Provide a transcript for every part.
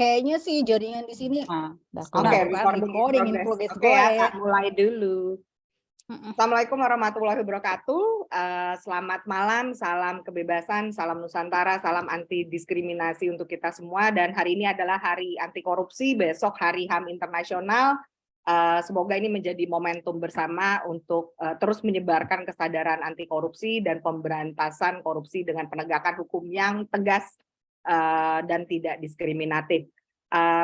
Kayaknya sih jaringan di sini Oke, recording in progress. Oke ya, Kak, mulai dulu. Assalamualaikum warahmatullahi wabarakatuh. Selamat malam, salam kebebasan, salam Nusantara, salam anti diskriminasi untuk kita semua. Dan hari ini adalah hari anti korupsi, besok hari HAM internasional. Semoga ini menjadi momentum bersama untuk terus menyebarkan kesadaran anti korupsi dan pemberantasan korupsi dengan penegakan hukum yang tegas dan tidak diskriminatif.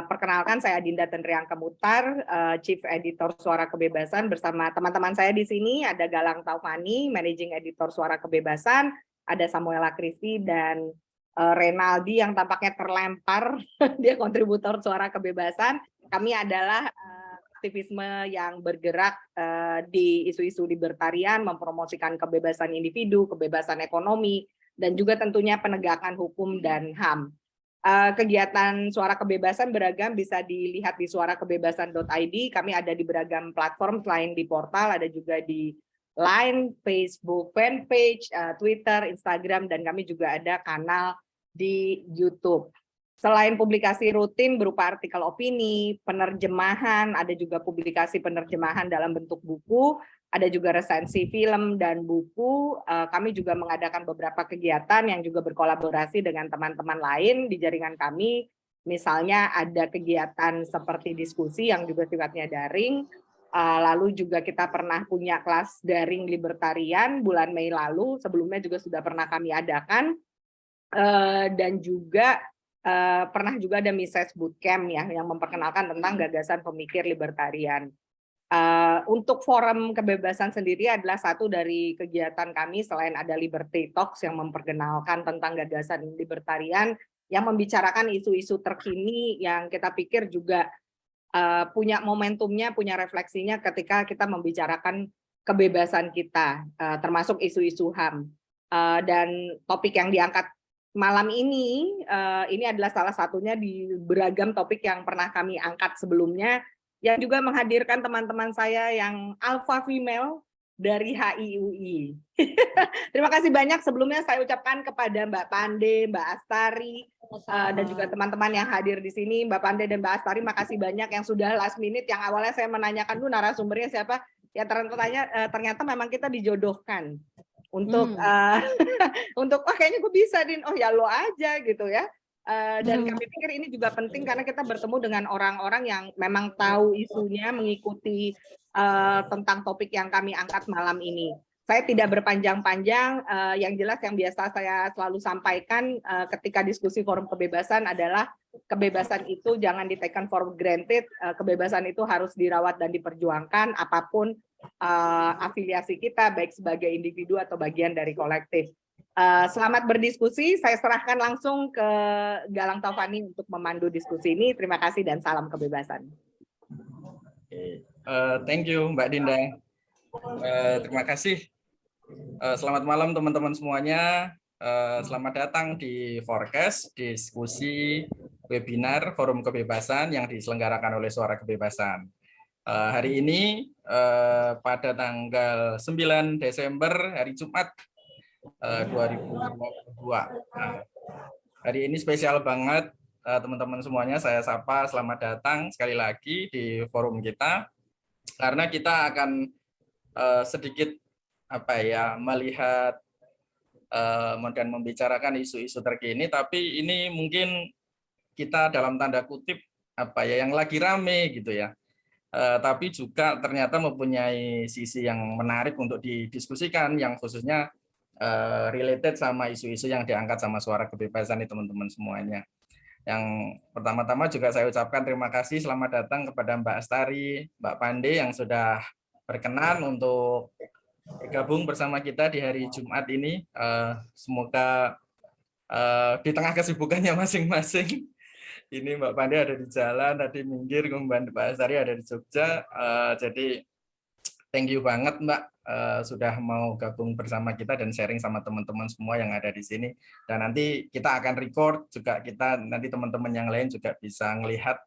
Perkenalkan, saya Dinda Tenriang Kemutar, Chief Editor Suara Kebebasan. Bersama teman-teman saya di sini ada Galang Taufani, Managing Editor Suara Kebebasan, ada Samuela Kristi dan Renaldi yang tampaknya terlempar, dia kontributor Suara Kebebasan. Kami adalah aktivisme yang bergerak di isu-isu libertarian, mempromosikan kebebasan individu, kebebasan ekonomi, dan juga tentunya penegakan hukum dan HAM. Kegiatan Suara Kebebasan beragam, bisa dilihat di suarakebebasan.id. Kami ada di beragam platform selain di portal, ada juga di Line, Facebook, fanpage, Twitter, Instagram, dan kami juga ada kanal di YouTube. Selain publikasi rutin berupa artikel opini, penerjemahan, ada juga publikasi penerjemahan dalam bentuk buku, ada juga resensi film dan buku. Kami juga mengadakan beberapa kegiatan yang juga berkolaborasi dengan teman-teman lain di jaringan kami. Misalnya ada kegiatan seperti diskusi yang juga sifatnya daring. Lalu juga kita pernah punya kelas daring libertarian bulan Mei lalu. Sebelumnya juga sudah pernah kami adakan. Dan juga pernah juga ada Mises Bootcamp ya, yang memperkenalkan tentang gagasan pemikir libertarian. Untuk forum kebebasan sendiri adalah satu dari kegiatan kami selain ada Liberty Talks yang memperkenalkan tentang gagasan libertarian yang membicarakan isu-isu terkini yang kita pikir juga punya momentumnya, punya refleksinya ketika kita membicarakan kebebasan kita, termasuk isu-isu HAM. Dan topik yang diangkat malam ini adalah salah satunya di beragam topik yang pernah kami angkat sebelumnya, yang juga menghadirkan teman-teman saya yang alpha female dari HIUI. Terima kasih banyak sebelumnya saya ucapkan kepada Mbak Pande, Mbak Astari, dan juga teman-teman yang hadir di sini. Mbak Pande dan Mbak Astari, makasih banyak yang sudah last minute, yang awalnya saya menanyakan dulu narasumbernya siapa, ya ternyata memang kita dijodohkan untuk untuk kayaknya gue bisa, Din, oh ya lo aja gitu ya. Dan kami pikir ini juga penting karena kita bertemu dengan orang-orang yang memang tahu isunya, mengikuti tentang topik yang kami angkat malam ini. Saya tidak berpanjang-panjang, yang jelas yang biasa saya selalu sampaikan ketika diskusi forum kebebasan adalah kebebasan itu jangan di-taken for granted, kebebasan itu harus dirawat dan diperjuangkan apapun afiliasi kita, baik sebagai individu atau bagian dari kolektif. Selamat berdiskusi, saya serahkan langsung ke Galang Taufani untuk memandu diskusi ini. Terima kasih dan salam kebebasan. Thank you Mbak Dinda. Terima kasih. Selamat malam teman-teman semuanya. Selamat datang di Forecast, diskusi webinar Forum Kebebasan yang diselenggarakan oleh Suara Kebebasan. Hari ini pada tanggal 9 Desember, hari Jumat 2022. Hari ini spesial banget teman-teman semuanya, saya sapa selamat datang sekali lagi di forum kita, karena kita akan sedikit melihat dan membicarakan isu-isu terkini, tapi ini mungkin kita dalam tanda kutip yang lagi rame gitu ya. Tapi juga ternyata mempunyai sisi yang menarik untuk didiskusikan, yang khususnya related sama isu-isu yang diangkat sama Suara Kebebasan nih teman-teman semuanya. Yang pertama-tama juga saya ucapkan terima kasih, selamat datang kepada Mbak Astari, Mbak Pande yang sudah berkenan untuk bergabung bersama kita di hari Jumat ini. Semoga di tengah kesibukannya masing-masing. Ini Mbak Pande ada di jalan, tadi minggir, kemudian Mbak Astari ada di Jogja. Jadi thank you banget Mbak sudah mau gabung bersama kita dan sharing sama teman-teman semua yang ada di sini. Dan nanti kita akan record juga, nanti teman-teman yang lain juga bisa melihat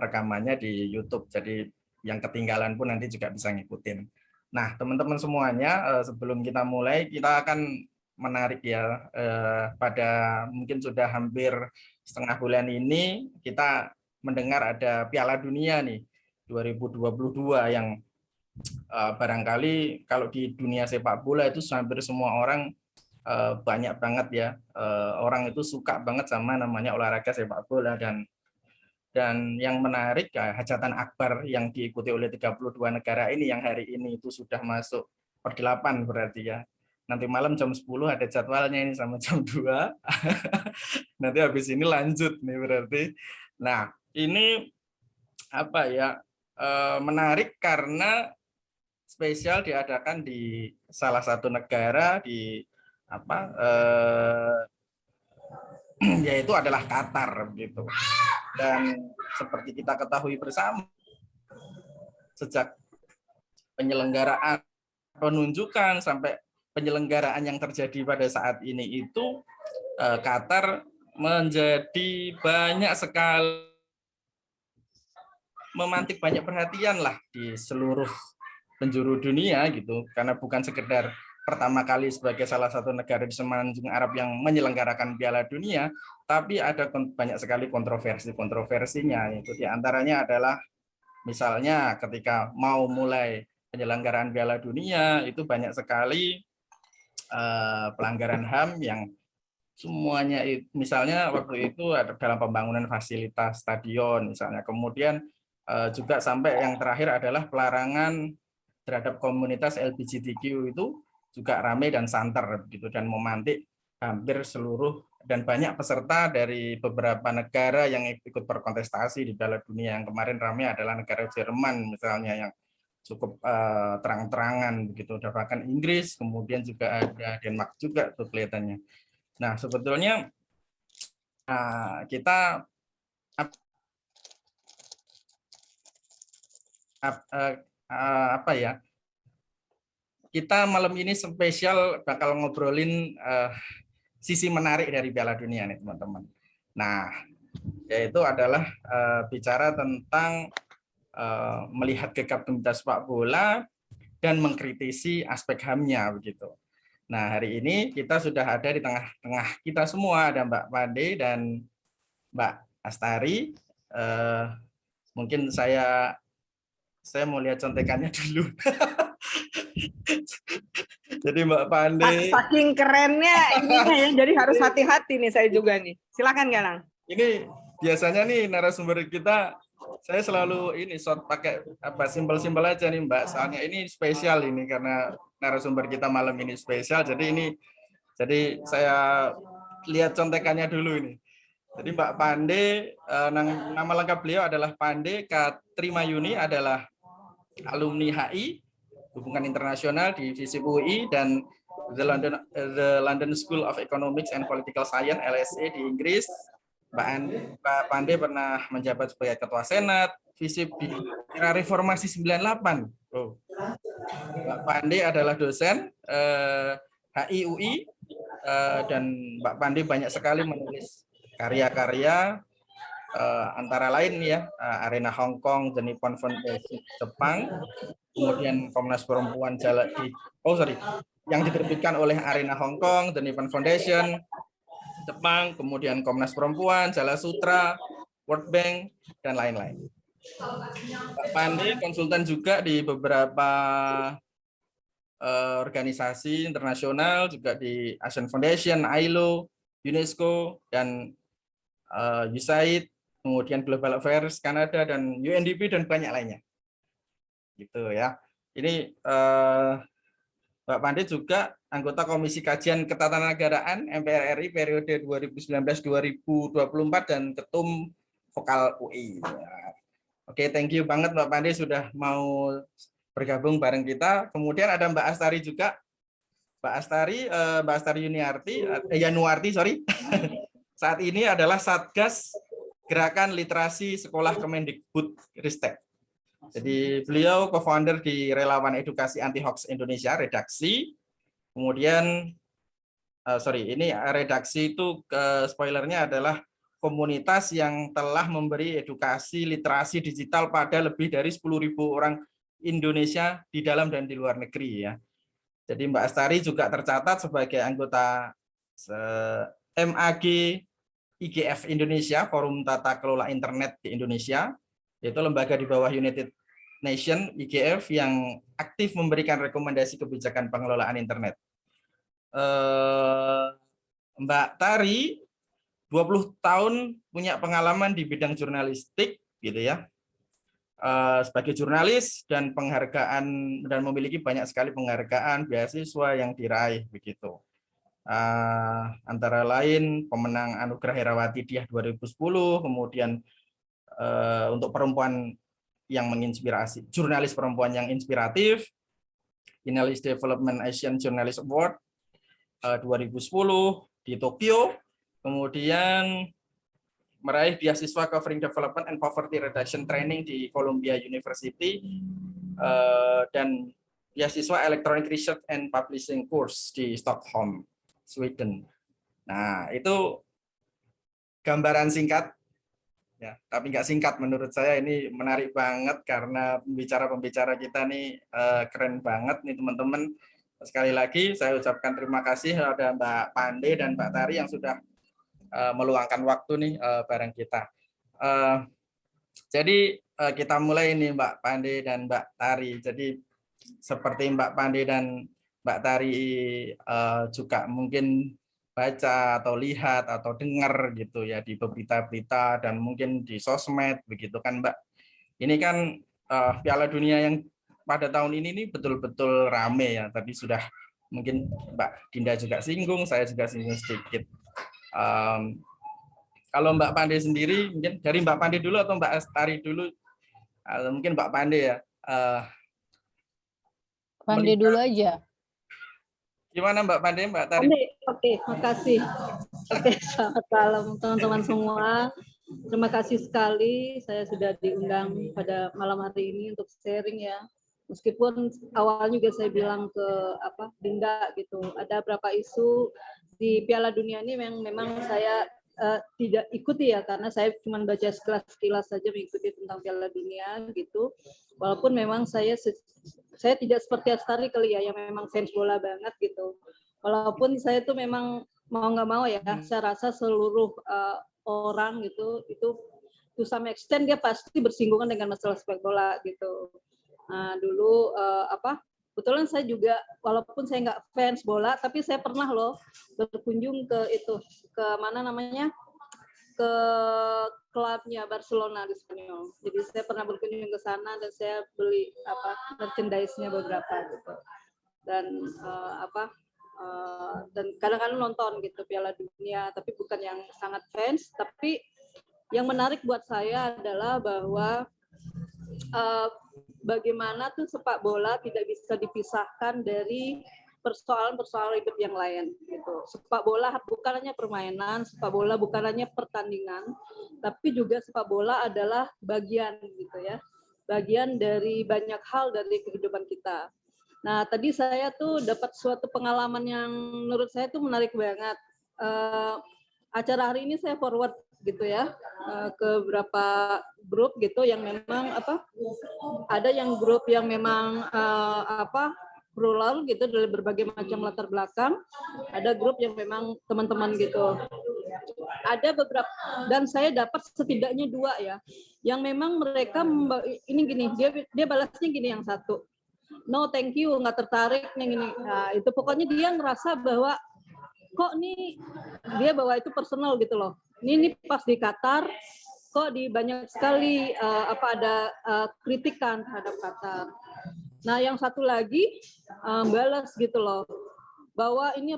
rekamannya di YouTube. Jadi yang ketinggalan pun nanti juga bisa ngikutin. Nah teman-teman semuanya, sebelum kita mulai kita akan menarik ya, pada mungkin sudah hampir setengah bulan ini kita mendengar ada Piala Dunia nih 2022 yang barangkali kalau di dunia sepak bola itu hampir semua orang banyak banget ya orang itu suka banget sama namanya olahraga sepak bola. Dan yang menarik hajatan akbar yang diikuti oleh 32 negara ini yang hari ini itu sudah masuk per 8 berarti ya. Nanti malam jam 10 ada jadwalnya ini sama jam 2. Nanti habis ini lanjut nih berarti. Nah, ini apa ya? Menarik karena spesial diadakan di salah satu negara di apa yaitu adalah Qatar gitu. Dan seperti kita ketahui bersama, sejak penyelenggaraan penunjukan sampai penyelenggaraan yang terjadi pada saat ini itu Qatar menjadi banyak sekali memantik banyak perhatian lah di seluruh penjuru dunia gitu, karena bukan sekedar pertama kali sebagai salah satu negara di Semenanjung Arab yang menyelenggarakan Piala Dunia, tapi ada banyak sekali kontroversinya. Itu diantaranya adalah misalnya ketika mau mulai penyelenggaraan Piala Dunia itu banyak sekali pelanggaran HAM yang semuanya, misalnya waktu itu ada dalam pembangunan fasilitas stadion misalnya, kemudian juga sampai yang terakhir adalah pelarangan terhadap komunitas LGBTQ itu juga ramai dan santer gitu, dan memantik hampir seluruh dan banyak peserta dari beberapa negara yang ikut berkontestasi di Piala Dunia. Yang kemarin ramai adalah negara Jerman misalnya yang cukup terang-terangan begitu, bahkan Inggris, kemudian juga ada Denmark juga tuh kelihatannya. Nah, sebetulnya kita apa ya? Kita malam ini spesial bakal ngobrolin sisi menarik dari Piala Dunia nih teman-teman. Nah, yaitu adalah bicara tentang melihat gekap-gemitas sepak bola dan mengkritisi aspek HAM-nya begitu. Nah, hari ini kita sudah ada di tengah-tengah kita semua, ada Mbak Pande dan Mbak Astari. Mungkin saya mau lihat contekannya dulu. Jadi Mbak Pande. Saking kerennya ininya ya, jadi harus hati-hati nih saya juga nih. Silakan Galang. Ini biasanya nih narasumber kita, saya selalu ini short pakai apa simpel-simpel aja nih Mbak. Soalnya ini spesial ini karena narasumber kita malam ini spesial. Jadi saya lihat contekannya dulu ini. Jadi Mbak Pande, nama lengkap beliau adalah Pande Katrimayuni, adalah alumni HI, Hubungan Internasional di FISIP UI, dan The London School of Economics and Political Science LSE di Inggris. Mbak Pande pernah menjabat sebagai Ketua Senat FISIP di era Reformasi 98. Mbak Pande adalah dosen HI UI, dan Mbak Pande banyak sekali menulis karya-karya antara lain ya Arena Hong Kong, The Nippon Foundation Jepang, kemudian Komnas Perempuan yang diterbitkan oleh Arena Hong Kong, The Nippon Foundation Jepang, kemudian Komnas Perempuan, Jala Sutra, World Bank, dan lain-lain. Pak Pande konsultan juga di beberapa organisasi internasional, juga di Asian Foundation, ILO, UNESCO, dan USAID, kemudian Global Affairs Kanada, dan UNDP, dan banyak lainnya. Gitu ya. Ini Mbak Pande juga anggota Komisi Kajian Ketatanegaraan MPR RI periode 2019-2024 dan Ketum Vokal UI. Oke, thank you banget Mbak Pande sudah mau bergabung bareng kita. Kemudian ada Mbak Astari juga. Mbak Astari Yanuarti, saat ini adalah Satgas Gerakan Literasi Sekolah Kemendikbud Ristek. Jadi beliau co-founder di Relawan Edukasi Anti Hoax Indonesia, redaksi. Kemudian ini redaksi itu spoilernya adalah komunitas yang telah memberi edukasi literasi digital pada lebih dari 10.000 orang Indonesia di dalam dan di luar negeri ya. Jadi Mbak Astari juga tercatat sebagai anggota MAG IGF Indonesia, Forum Tata Kelola Internet di Indonesia, yaitu lembaga di bawah United Nation IGF yang aktif memberikan rekomendasi kebijakan pengelolaan internet. Mbak Tari 20 tahun punya pengalaman di bidang jurnalistik gitu ya. Sebagai jurnalis dan penghargaan dan memiliki banyak sekali penghargaan beasiswa yang diraih begitu. Antara lain pemenang Anugerah Herawati Diah 2010, kemudian untuk perempuan yang menginspirasi, jurnalis perempuan yang inspiratif, Finalis Development Asian Journalist Award 2010 di Tokyo, kemudian meraih beasiswa Covering Development and Poverty Reduction Training di Columbia University, dan beasiswa Electronic Research and Publishing Course di Stockholm, Sweden. Nah, itu gambaran singkat, ya, tapi nggak singkat menurut saya. Ini menarik banget karena pembicara-pembicara kita nih keren banget nih teman-teman. Sekali lagi saya ucapkan terima kasih kepada Mbak Pande dan Mbak Tari yang sudah meluangkan waktu nih bareng kita. Jadi kita mulai ini Mbak Pande dan Mbak Tari. Jadi seperti Mbak Pande dan Mbak Tari juga mungkin baca atau lihat atau dengar gitu ya di berita-berita dan mungkin di sosmed begitu kan Mbak. Ini kan Piala Dunia yang pada tahun ini nih betul-betul rame ya. Tadi sudah mungkin Mbak Dinda juga singgung, saya juga singgung sedikit. Kalau Mbak Pande sendiri, mungkin dari Mbak Pande dulu atau Mbak Tari dulu? Mungkin Mbak Pande ya. Pande dulu aja. Gimana Mbak Pande, Mbak Tari? Oke, makasih. Oke, selamat malam teman-teman semua. Terima kasih sekali saya sudah diundang pada malam hari ini untuk sharing ya. Meskipun awalnya juga saya bilang ke Dinda gitu, ada beberapa isu di Piala Dunia ini yang memang saya tidak ikuti ya, karena saya cuma baca sekilas saja mengikuti tentang Piala Dunia gitu. Walaupun memang saya tidak seperti Astari kali ya, yang memang fans bola banget gitu. Walaupun saya tuh memang mau nggak mau ya, saya rasa seluruh orang gitu itu to some extent dia pasti bersinggungan dengan masalah sepak bola gitu. Nah, dulu kebetulan saya juga walaupun saya nggak fans bola, tapi saya pernah loh berkunjung ke mana namanya, ke klubnya Barcelona di Spanyol. Jadi saya pernah berkunjung ke sana dan saya beli merchandise-nya beberapa gitu. Dan dan kadang-kadang nonton gitu Piala Dunia, tapi bukan yang sangat fans. Tapi yang menarik buat saya adalah bahwa bagaimana tuh sepak bola tidak bisa dipisahkan dari persoalan-persoalan hidup yang lain gitu. Sepak bola bukan hanya permainan, sepak bola bukan hanya pertandingan, tapi juga sepak bola adalah bagian gitu ya. Bagian dari banyak hal dari kehidupan kita. Nah, tadi saya tuh dapat suatu pengalaman yang menurut saya tuh menarik banget. Acara hari ini saya forward gitu ya ke beberapa grup gitu yang memang ada yang grup yang memang rural gitu dari berbagai macam latar belakang, ada grup yang memang teman-teman gitu. Ada beberapa dan saya dapat setidaknya 2 ya, yang memang mereka ini gini, dia balasnya gini, yang satu, no thank you, nggak tertarik yang ini. Nah, itu pokoknya dia ngerasa bahwa kok nih dia bawa itu personal gitu loh. Ini pas di Qatar kok di banyak sekali ada kritikan terhadap Qatar. Nah, yang satu lagi balas gitu loh, bahwa ini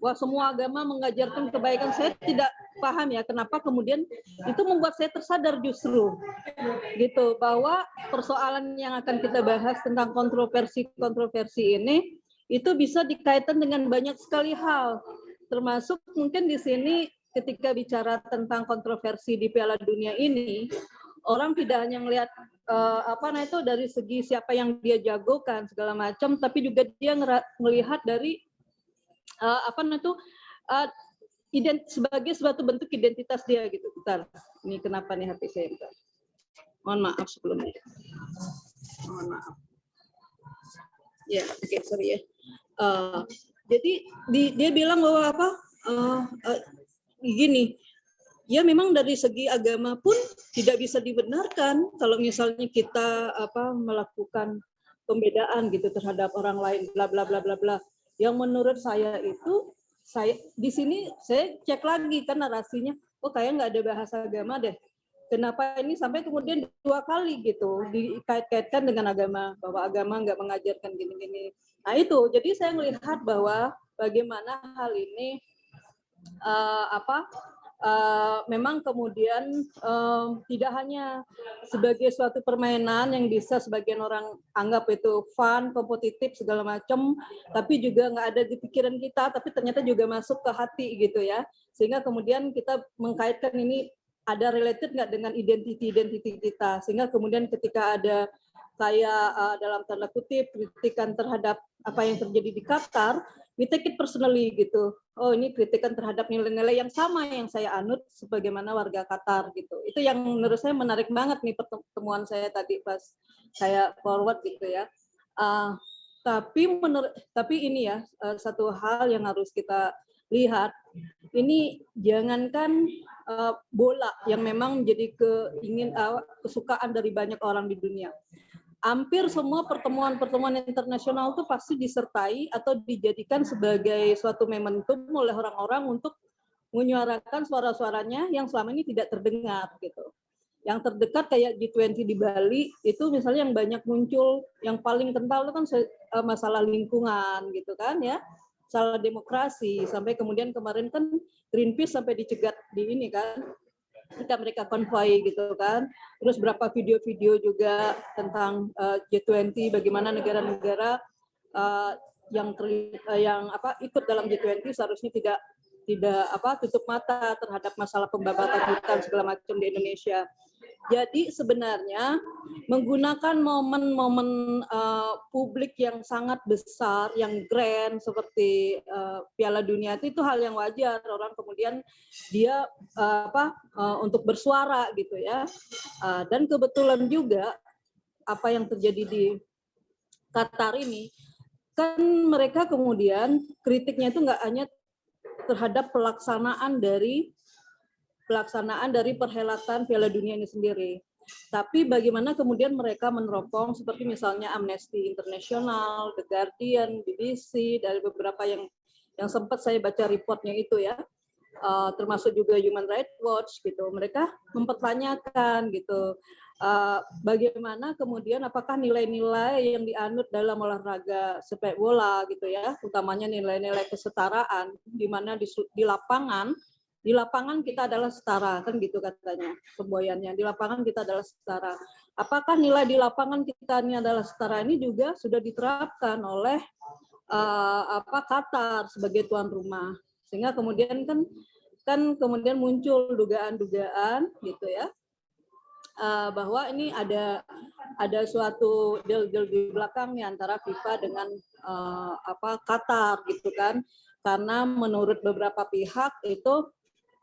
wah semua agama mengajarkan kebaikan. Saya tidak paham ya kenapa kemudian itu membuat saya tersadar justru gitu, bahwa persoalan yang akan kita bahas tentang kontroversi ini itu bisa dikaitkan dengan banyak sekali hal, termasuk mungkin di sini ketika bicara tentang kontroversi di Piala Dunia ini, orang tidak hanya melihat dari segi siapa yang dia jagokan segala macam, tapi juga dia melihat dari sebagai suatu bentuk identitas dia gitu. Bentar, ini kenapa nih HP saya? Bentar. Mohon maaf sebelumnya. Mohon maaf. Ya, oke, sorry ya. Jadi dia bilang bahwa gini, ya memang dari segi agama pun tidak bisa dibenarkan kalau misalnya kita melakukan pembedaan gitu terhadap orang lain, bla bla bla bla bla. Yang menurut saya itu, saya di sini saya cek lagi kan narasinya, oh kayak nggak ada bahasa agama deh. Kenapa ini sampai kemudian 2 kali gitu dikait-kaitkan dengan agama, bahwa agama nggak mengajarkan gini-gini. Nah itu, jadi saya melihat bahwa bagaimana hal ini memang kemudian tidak hanya sebagai suatu permainan yang bisa sebagian orang anggap itu fun, kompetitif segala macam, tapi juga nggak ada di pikiran kita, tapi ternyata juga masuk ke hati gitu ya, sehingga kemudian kita mengkaitkan ini ada related nggak dengan identiti kita, sehingga kemudian ketika ada kayak dalam tanda kutip kritikan terhadap apa yang terjadi di Qatar, we take it personally gitu. Oh ini kritikan terhadap nilai-nilai yang sama yang saya anut sebagaimana warga Qatar gitu. Itu yang menurut saya menarik banget nih pertemuan saya tadi pas saya forward gitu ya. Tapi ini ya satu hal yang harus kita lihat. Ini jangankan bola yang memang menjadi kesukaan dari banyak orang di dunia. Hampir semua pertemuan-pertemuan internasional itu pasti disertai atau dijadikan sebagai suatu momentum oleh orang-orang untuk menyuarakan suara-suaranya yang selama ini tidak terdengar gitu. Yang terdekat kayak G20 di Bali itu misalnya yang banyak muncul, yang paling kental itu kan masalah lingkungan gitu kan ya, masalah demokrasi, sampai kemudian kemarin kan Greenpeace sampai dicegat di ini kan, ketika mereka konvoi gitu kan. Terus berapa video-video juga tentang G20, bagaimana negara-negara yang ikut dalam G20 seharusnya tidak tutup mata terhadap masalah pembabatan hutan segala macam di Indonesia. Jadi sebenarnya menggunakan momen-momen publik yang sangat besar, yang grand seperti Piala Dunia itu hal yang wajar. Orang kemudian dia untuk bersuara gitu ya. Dan kebetulan juga apa yang terjadi di Qatar ini kan mereka kemudian kritiknya itu nggak hanya terhadap pelaksanaan dari perhelatan Piala Dunia ini sendiri. Tapi bagaimana kemudian mereka meneropong seperti misalnya Amnesty International, The Guardian, BBC, dari beberapa yang sempat saya baca reportnya itu ya, termasuk juga Human Rights Watch gitu. Mereka mempertanyakan gitu, bagaimana kemudian apakah nilai-nilai yang dianut dalam olahraga sepak bola gitu ya, utamanya nilai-nilai kesetaraan, di mana di lapangan kita adalah setara, kan gitu katanya semboyannya. Di lapangan kita adalah setara. Apakah nilai di lapangan kita ini adalah setara ini juga sudah diterapkan oleh Qatar sebagai tuan rumah, sehingga kemudian kan kemudian muncul dugaan-dugaan gitu ya, bahwa ini ada suatu deal di belakangnya antara FIFA dengan Qatar gitu kan, karena menurut beberapa pihak itu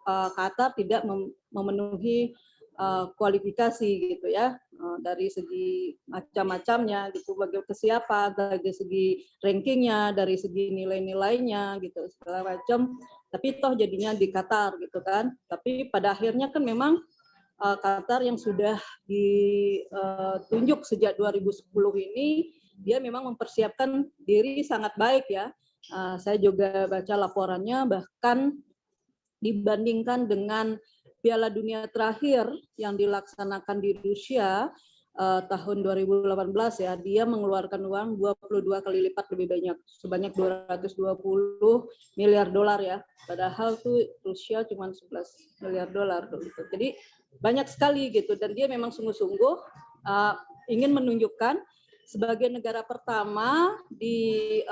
Qatar tidak memenuhi kualifikasi gitu ya, dari segi macam-macamnya gitu, bagi kesiapan, dari segi rankingnya, dari segi nilai-nilainya gitu segala macam. Tapi toh jadinya di Qatar gitu kan. Tapi pada akhirnya kan memang Qatar yang sudah ditunjuk sejak 2010 ini, dia memang mempersiapkan diri sangat baik ya. Saya juga baca laporannya, bahkan dibandingkan dengan Piala Dunia terakhir yang dilaksanakan di Rusia tahun 2018 ya, dia mengeluarkan uang 22 kali lipat lebih banyak, sebanyak 220 miliar dolar ya. Padahal tuh Rusia cuma 11 miliar dolar gitu. Jadi banyak sekali gitu, dan dia memang sungguh-sungguh ingin menunjukkan sebagai negara pertama di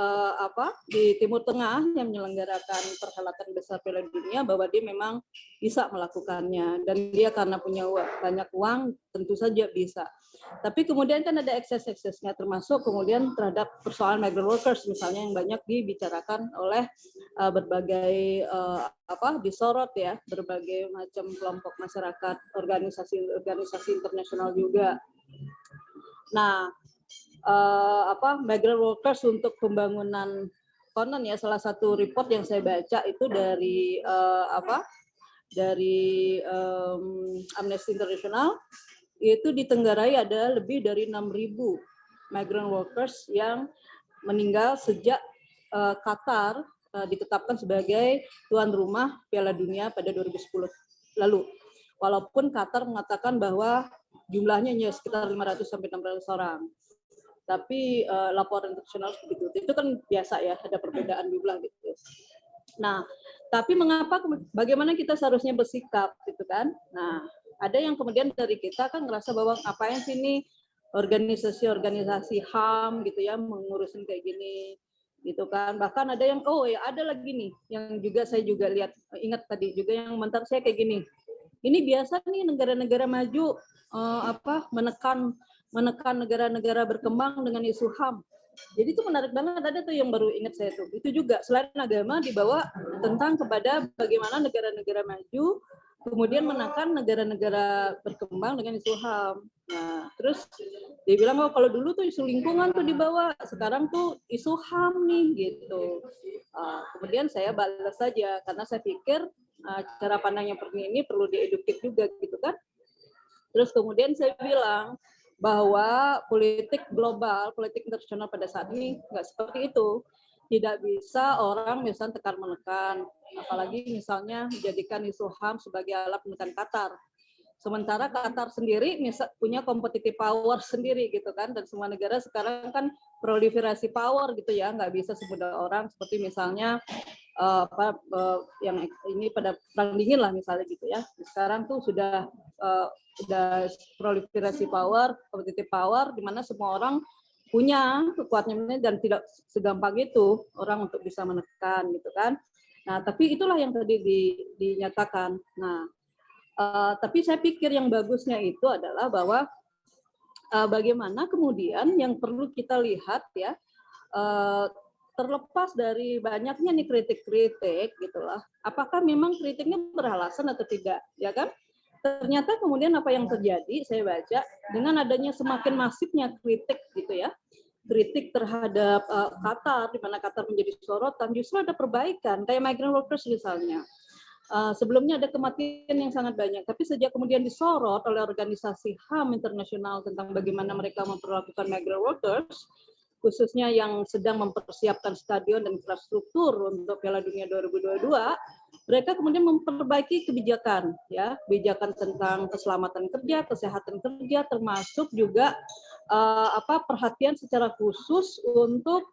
Timur Tengah yang menyelenggarakan perhelatan besar Piala Dunia, bahwa dia memang bisa melakukannya, dan dia karena punya banyak uang tentu saja bisa. Tapi kemudian kan ada ekses-eksesnya, termasuk kemudian terhadap persoalan migrant workers misalnya yang banyak dibicarakan oleh berbagai disorot ya, berbagai macam kelompok masyarakat, organisasi internasional juga. Nah, migrant workers untuk pembangunan konon ya, salah satu report yang saya baca itu dari dari Amnesty International, itu ditenggarai ada lebih dari 6.000 migrant workers yang meninggal sejak Qatar ditetapkan sebagai tuan rumah Piala Dunia pada 2010 lalu. Walaupun Qatar mengatakan bahwa jumlahnya hanya sekitar 500 sampai 600 orang. Tapi laporan internasional begitu. Itu kan biasa ya, ada perbedaan jumlah gitu. Nah, tapi bagaimana kita seharusnya bersikap gitu kan? Nah, ada yang kemudian dari kita kan ngerasa bahwa ngapain sih ini organisasi HAM gitu ya mengurusin kayak gini gitu kan. Bahkan ada yang ada lagi nih yang juga saya juga lihat, ingat tadi juga yang komentar saya kayak gini. Ini biasa nih negara-negara maju menekan negara-negara berkembang dengan isu HAM. Jadi itu menarik banget, ada tuh yang baru ingat saya tuh. Itu juga selain agama dibawa tentang kepada bagaimana negara-negara maju kemudian menekan negara-negara berkembang dengan isu HAM. Nah, terus dia bilang kalau dulu tuh isu lingkungan tuh dibawa, sekarang tuh isu HAM nih gitu. Kemudian saya balas saja karena saya pikir cara pandang yang seperti ini perlu dieduket juga gitu kan. Terus kemudian saya bilang bahwa politik global, politik internasional pada saat ini nggak seperti itu. Tidak bisa orang misalnya tekan menekan, apalagi misalnya menjadikan isu HAM sebagai alat menekan Qatar. Sementara Qatar sendiri punya competitive power sendiri gitu kan, dan semua negara sekarang kan proliferasi power gitu ya, nggak bisa semudah orang seperti misalnya yang ini pada perang dingin lah misalnya gitu ya. Sekarang tuh sudah proliferasi power, competitive power, di mana semua orang punya kekuatannya dan tidak segampang itu orang untuk bisa menekan gitu kan. Nah, tapi itulah yang tadi dinyatakan. Nah, tapi saya pikir yang bagusnya itu adalah bahwa bagaimana kemudian yang perlu kita lihat ya, terlepas dari banyaknya nih kritik-kritik gitulah, apakah memang kritiknya beralasan atau tidak, ya kan? Ternyata kemudian apa yang terjadi, saya baca dengan adanya semakin masifnya kritik gitu ya, kritik terhadap Qatar, di mana Qatar menjadi sorotan, justru ada perbaikan, kayak migrant workers misalnya. Sebelumnya ada kematian yang sangat banyak, tapi sejak kemudian disorot oleh organisasi HAM internasional tentang bagaimana mereka memperlakukan migrant workers, khususnya yang sedang mempersiapkan stadion dan infrastruktur untuk Piala Dunia 2022, mereka kemudian memperbaiki kebijakan, ya, kebijakan tentang keselamatan kerja, kesehatan kerja, termasuk juga perhatian secara khusus untuk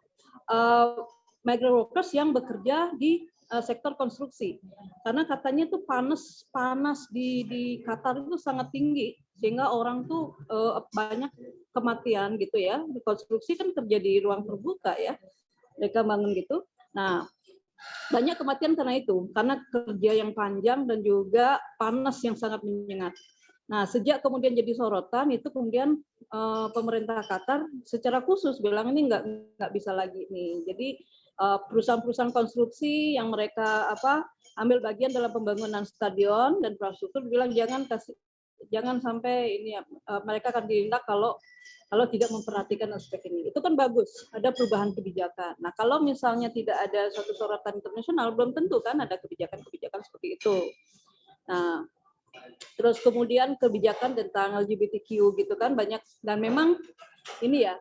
migrant workers yang bekerja di sektor konstruksi, karena katanya tuh panas di Qatar itu sangat tinggi sehingga orang tuh banyak kematian gitu ya. Di konstruksi kan kerja di ruang terbuka ya, mereka bangun gitu. Nah, banyak kematian karena itu, karena kerja yang panjang dan juga panas yang sangat menyengat. Nah, sejak kemudian jadi sorotan itu kemudian pemerintah Qatar secara khusus bilang ini nggak bisa lagi nih. Jadi perusahaan-perusahaan konstruksi yang mereka ambil bagian dalam pembangunan stadion dan infrastruktur bilang jangan sampai ini mereka akan ditindak kalau tidak memperhatikan aspek ini. Itu kan bagus, ada perubahan kebijakan. Nah, kalau misalnya tidak ada suatu sorotan internasional, belum tentu kan ada kebijakan-kebijakan seperti itu. Nah, terus kemudian kebijakan tentang LGBTQ gitu kan banyak, dan memang ini ya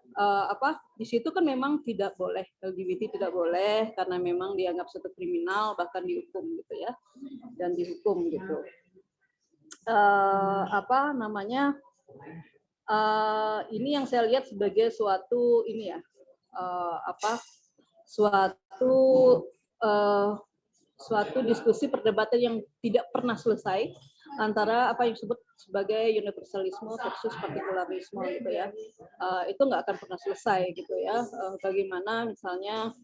di situ kan memang tidak boleh, LGBT tidak boleh karena memang dianggap suatu kriminal, bahkan dihukum gitu ya, dan dihukum gitu. Ini yang saya lihat sebagai suatu ini ya, suatu diskusi perdebatan yang tidak pernah selesai antara apa yang disebut sebagai universalisme versus partikularisme gitu ya. Itu nggak akan pernah selesai gitu ya. Bagaimana misalnya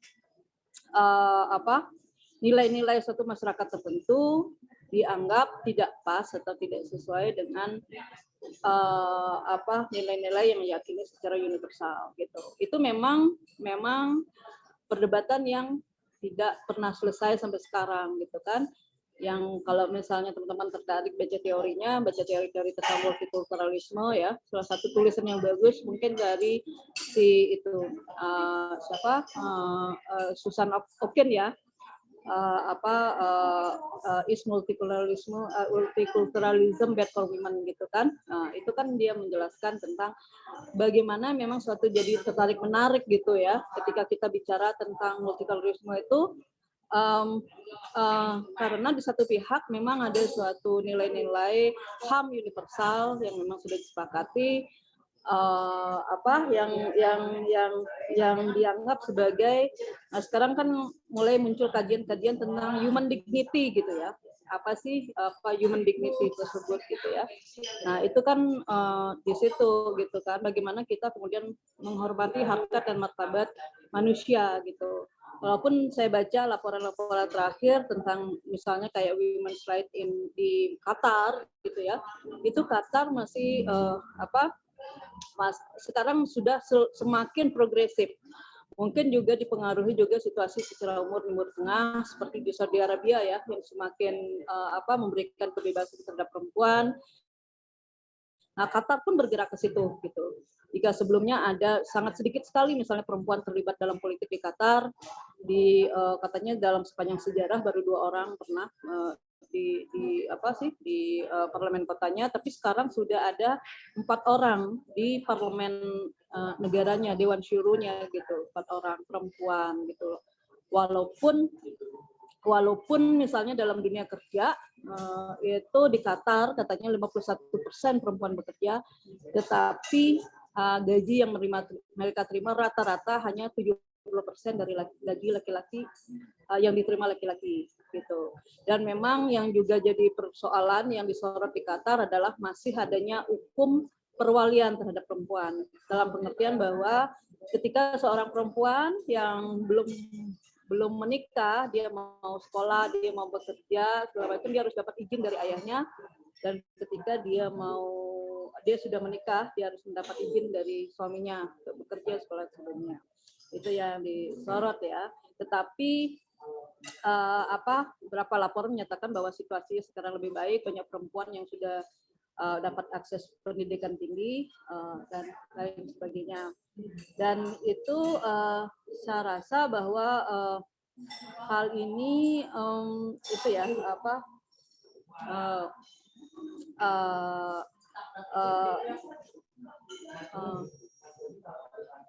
nilai-nilai suatu masyarakat tertentu dianggap tidak pas atau tidak sesuai dengan nilai-nilai yang meyakini secara universal gitu. Itu memang perdebatan yang tidak pernah selesai sampai sekarang gitu kan. Yang kalau misalnya teman-teman tertarik baca teorinya, baca teori-teori tentang multikulturalisme ya, salah satu tulisan yang bagus mungkin dari si itu Susan Oken ya, is multiculturalism bad for women gitu kan. Itu kan dia menjelaskan tentang bagaimana memang suatu jadi tertarik menarik gitu ya ketika kita bicara tentang multiculturalisme itu. Karena di satu pihak memang ada suatu nilai-nilai HAM universal yang memang sudah disepakati, yang dianggap sebagai, nah sekarang kan mulai muncul kajian-kajian tentang human dignity gitu ya, apa sih human dignity tersebut gitu ya. Nah itu kan di situ gitu kan, bagaimana kita kemudian menghormati harkat dan martabat manusia gitu. Walaupun saya baca laporan-laporan terakhir tentang misalnya kayak women's rights di Qatar gitu ya, itu Qatar masih sekarang sudah semakin progresif. Mungkin juga dipengaruhi juga situasi secara umur Timur Tengah seperti di Saudi Arabia ya, yang semakin memberikan kebebasan terhadap perempuan. Nah, Qatar pun bergerak ke situ gitu. Jika sebelumnya ada sangat sedikit sekali misalnya perempuan terlibat dalam politik di Qatar, katanya dalam sepanjang sejarah baru 2 orang pernah di parlemen kotanya, tapi sekarang sudah ada 4 orang di parlemen negaranya, dewan syurunya gitu, 4 orang perempuan gitu. Walaupun misalnya dalam dunia kerja itu di Qatar katanya 51% perempuan bekerja, tetapi gaji yang mereka terima rata-rata hanya 70% dari gaji laki-laki yang diterima laki-laki gitu. Dan memang yang juga jadi persoalan yang disorot di Qatar adalah masih adanya hukum perwalian terhadap perempuan, dalam pengertian bahwa ketika seorang perempuan yang belum menikah, dia mau sekolah, dia mau bekerja, segala macam, dia harus dapat izin dari ayahnya. Dan ketika dia sudah menikah, dia harus mendapat izin dari suaminya untuk bekerja, sekolah sebelumnya. Itu yang disorot ya. Tetapi beberapa laporan menyatakan bahwa situasinya sekarang lebih baik, banyak perempuan yang sudah dapat akses pendidikan tinggi dan lain sebagainya. Dan itu saya rasa bahwa hal ini itu ya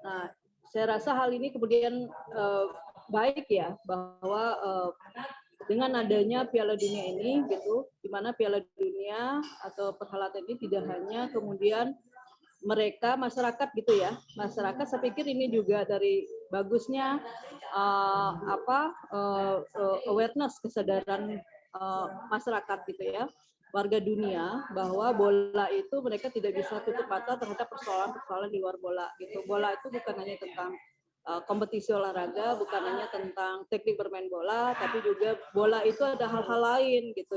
nah saya rasa hal ini kemudian baik ya, bahwa dengan adanya Piala Dunia ini gitu, di mana Piala Dunia atau perhelatan ini tidak hanya kemudian mereka masyarakat gitu ya, masyarakat saya pikir ini juga dari bagusnya awareness, kesadaran masyarakat gitu ya, warga dunia, bahwa bola itu mereka tidak bisa tutup mata terhadap persoalan-persoalan di luar bola gitu. Bola itu bukan hanya tentang kompetisi olahraga, bukan hanya tentang teknik bermain bola, tapi juga bola itu ada hal-hal lain gitu,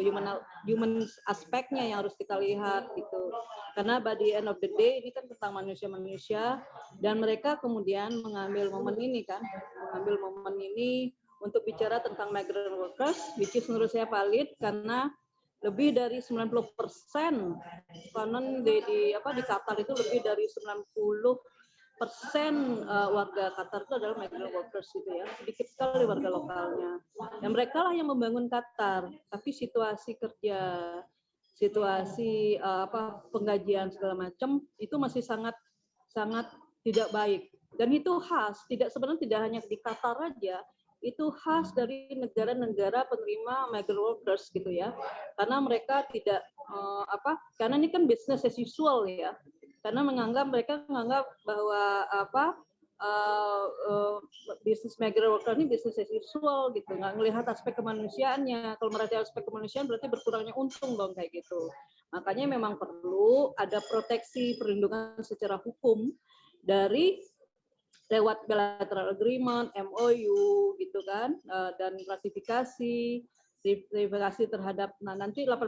human aspeknya yang harus kita lihat gitu. Karena by the end of the day ini kan tentang manusia-manusia, dan mereka kemudian mengambil momen ini untuk bicara tentang migrant workers, which is menurut saya valid karena lebih dari 90% konon di Qatar itu lebih dari 90% warga Qatar itu adalah migrant workers gitu ya, sedikit sekali warga lokalnya. Dan mereka lah yang membangun Qatar, tapi situasi kerja, situasi penggajian segala macam itu masih sangat tidak baik. Dan itu khas, sebenarnya tidak hanya di Qatar aja, itu khas dari negara-negara penerima migrant workers gitu ya, karena mereka tidak karena ini kan business as usual ya, karena mereka menganggap bahwa bisnis migrant worker ini bisnis as usual gitu, nggak melihat aspek kemanusiaannya. Kalau melihat aspek kemanusiaan berarti berkurangnya untung dong kayak gitu. Makanya memang perlu ada proteksi perlindungan secara hukum dari lewat bilateral agreement, MOU gitu kan, dan ratifikasi terhadap nanti 18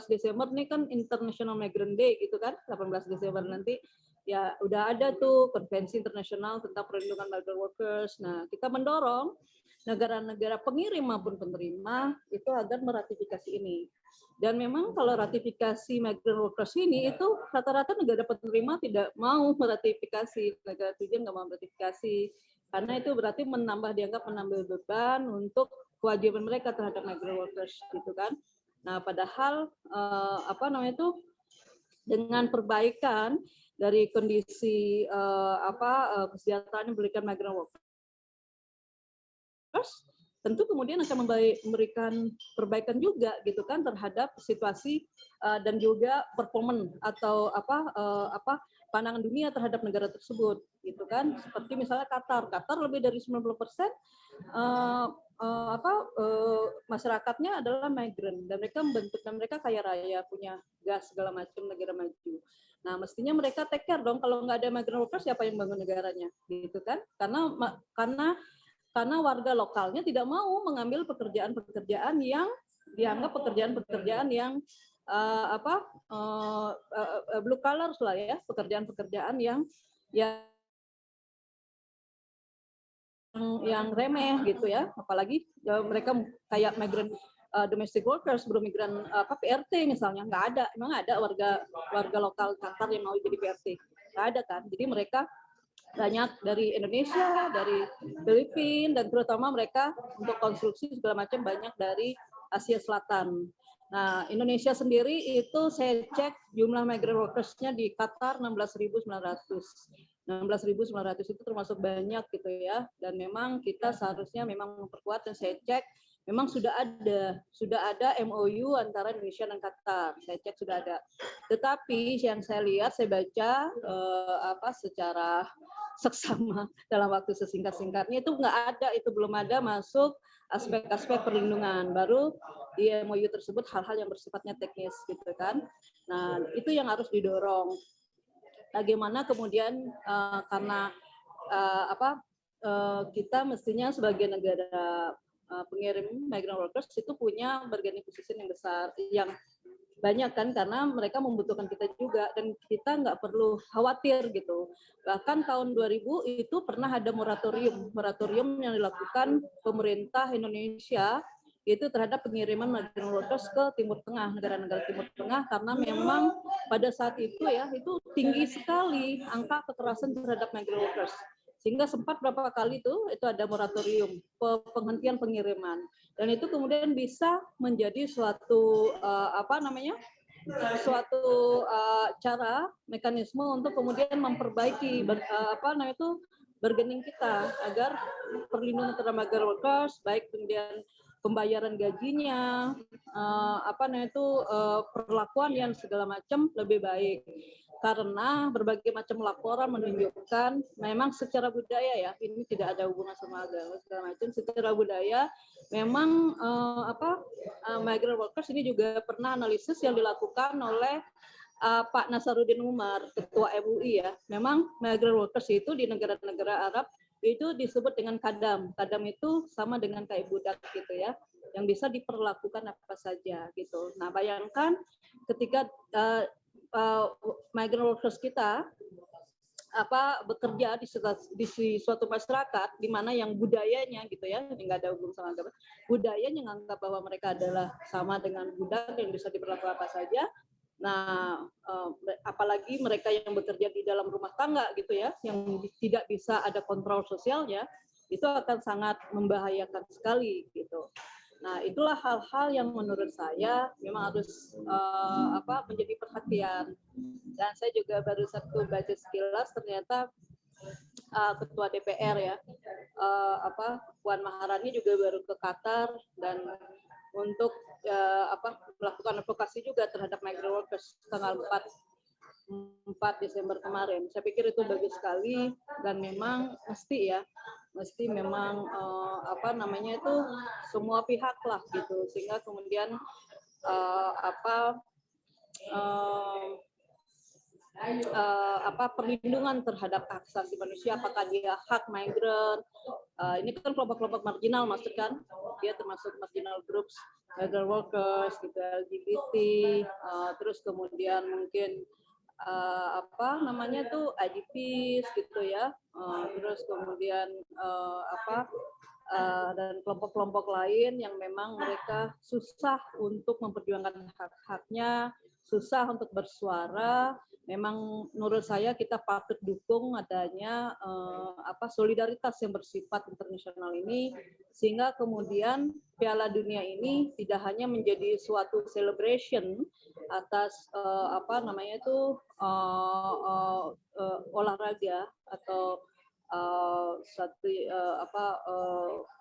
Desember nih kan International Migrant Day gitu kan, 18 Desember nanti ya udah ada tuh konvensi internasional tentang perlindungan migrant workers. Nah, kita mendorong negara-negara pengirim maupun penerima itu agar meratifikasi ini. Dan memang kalau ratifikasi migrant workers ini itu rata-rata negara penerima tidak mau meratifikasi, negara tujuan nggak mau meratifikasi, karena itu berarti dianggap menambah beban untuk kewajiban mereka terhadap migrant workers gitu kan. Nah, padahal dengan perbaikan dari kondisi kesejahteraan yang diberikan migrant workers, tentu kemudian akan memberikan perbaikan juga gitu kan terhadap situasi dan juga performan atau pandangan dunia terhadap negara tersebut gitu kan. Seperti misalnya Qatar lebih dari 90% masyarakatnya adalah migran dan mereka kaya raya, punya gas segala macam, negara maju. Nah, mestinya mereka take care dong, kalau nggak ada migrant workers siapa yang bangun negaranya gitu kan. Karena warga lokalnya tidak mau mengambil pekerjaan-pekerjaan yang dianggap pekerjaan-pekerjaan yang blue collar lah ya, pekerjaan-pekerjaan yang remeh gitu ya, apalagi mereka kayak migrant domestic workers, migran PRT misalnya, emang ada warga lokal Qatar yang mau jadi PRT, nggak ada kan. Jadi mereka banyak dari Indonesia, dari Filipina, dan terutama mereka untuk konstruksi segala macam banyak dari Asia Selatan. Nah, Indonesia sendiri itu saya cek jumlah migrant workers-nya di Qatar 16.900. 16.900 itu termasuk banyak gitu ya. Dan memang kita seharusnya memang memperkuat, dan saya cek memang sudah ada MOU antara Indonesia dan Qatar. Saya cek sudah ada. Tetapi yang saya lihat, saya baca secara seksama dalam waktu sesingkat-singkatnya itu nggak ada, itu belum ada masuk aspek-aspek perlindungan. Baru di MOU tersebut hal-hal yang bersifatnya teknis gitu kan. Nah, itu yang harus didorong. Bagaimana kemudian karena kita mestinya sebagai negara pengirim migrant workers itu punya bargaining position yang besar, yang banyak kan, karena mereka membutuhkan kita juga dan kita nggak perlu khawatir gitu. Bahkan tahun 2000 itu pernah ada moratorium yang dilakukan pemerintah Indonesia itu terhadap pengiriman migrant workers ke Timur Tengah, negara-negara Timur Tengah, karena memang pada saat itu ya itu tinggi sekali angka kekerasan terhadap migrant workers. Sehingga sempat berapa kali itu ada moratorium penghentian pengiriman, dan itu kemudian bisa menjadi suatu cara mekanisme untuk kemudian memperbaiki bargaining kita agar perlindungan terhadap migrant workers, baik kemudian pembayaran gajinya, perlakuan yang segala macam lebih baik. Karena berbagai macam laporan menunjukkan memang secara budaya ya, ini tidak ada hubungan sama agama segala macam, secara budaya memang migrant workers ini juga pernah analisis yang dilakukan oleh Pak Nasaruddin Umar, Ketua MUI ya. Memang migrant workers itu di negara-negara Arab itu disebut dengan kadam. Kadam itu sama dengan kayak budak gitu ya, yang bisa diperlakukan apa saja gitu. Nah, bayangkan ketika migrant workers kita bekerja di suatu masyarakat di mana yang budayanya gitu ya, nggak ada hubungan sama agama, budayanya menganggap bahwa mereka adalah sama dengan budak yang bisa diperlakukan apa saja. Nah, apalagi mereka yang bekerja di dalam rumah tangga gitu ya, yang tidak bisa ada kontrol sosialnya, itu akan sangat membahayakan sekali gitu. Nah, itulah hal-hal yang menurut saya memang harus menjadi perhatian. Dan saya juga baru satu baca sekilas, ternyata Ketua DPR ya, Puan Maharani juga baru ke Qatar dan untuk melakukan advokasi juga terhadap migrant workers tanggal 4 Desember kemarin. Saya pikir itu bagus sekali dan memang mesti memang semua pihak lah gitu, sehingga kemudian perlindungan terhadap hak asasi manusia, apakah dia hak migran, ini kan kelompok-kelompok marginal masuk kan, dia termasuk marginal groups, migrant workers gitu, LGBT, terus kemudian mungkin IDPs gitu ya, terus kemudian dan kelompok-kelompok lain yang memang mereka susah untuk memperjuangkan hak-haknya, susah untuk bersuara, memang menurut saya kita patut dukung adanya solidaritas yang bersifat internasional ini, sehingga kemudian Piala Dunia ini tidak hanya menjadi suatu celebration atas olahraga atau suatu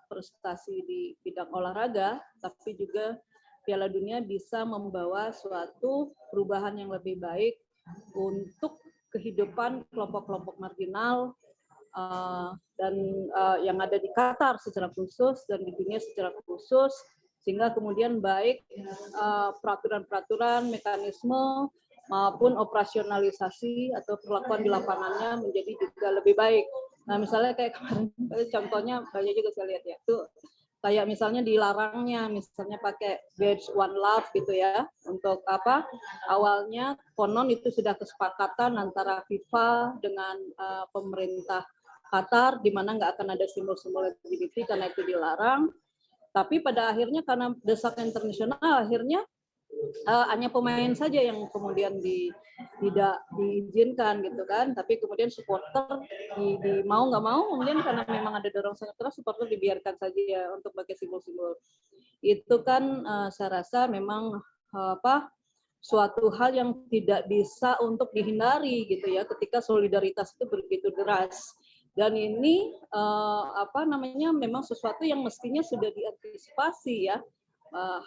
prestasi di bidang olahraga, tapi juga Piala Dunia bisa membawa suatu perubahan yang lebih baik untuk kehidupan kelompok-kelompok marginal dan yang ada di Qatar secara khusus dan di dunia secara khusus, sehingga kemudian baik peraturan-peraturan, mekanisme maupun operasionalisasi atau perlakuan di lapangannya menjadi juga lebih baik. Nah, misalnya kayak kemarin, contohnya banyak juga saya lihat ya, tuh kayak misalnya dilarangnya, misalnya pakai badge One Love gitu ya, untuk awalnya konon itu sudah kesepakatan antara FIFA dengan pemerintah Qatar, di mana nggak akan ada simbol-simbol LGBT karena itu dilarang. Tapi pada akhirnya karena desakan internasional, akhirnya hanya pemain saja yang kemudian tidak diizinkan gitu kan, tapi kemudian supporter di mau nggak mau kemudian karena memang ada dorong sangat keras, supporter dibiarkan saja ya untuk pakai simbol-simbol itu kan. Saya rasa memang suatu hal yang tidak bisa untuk dihindari gitu ya, ketika solidaritas itu begitu deras. Dan ini memang sesuatu yang mestinya sudah diantisipasi ya,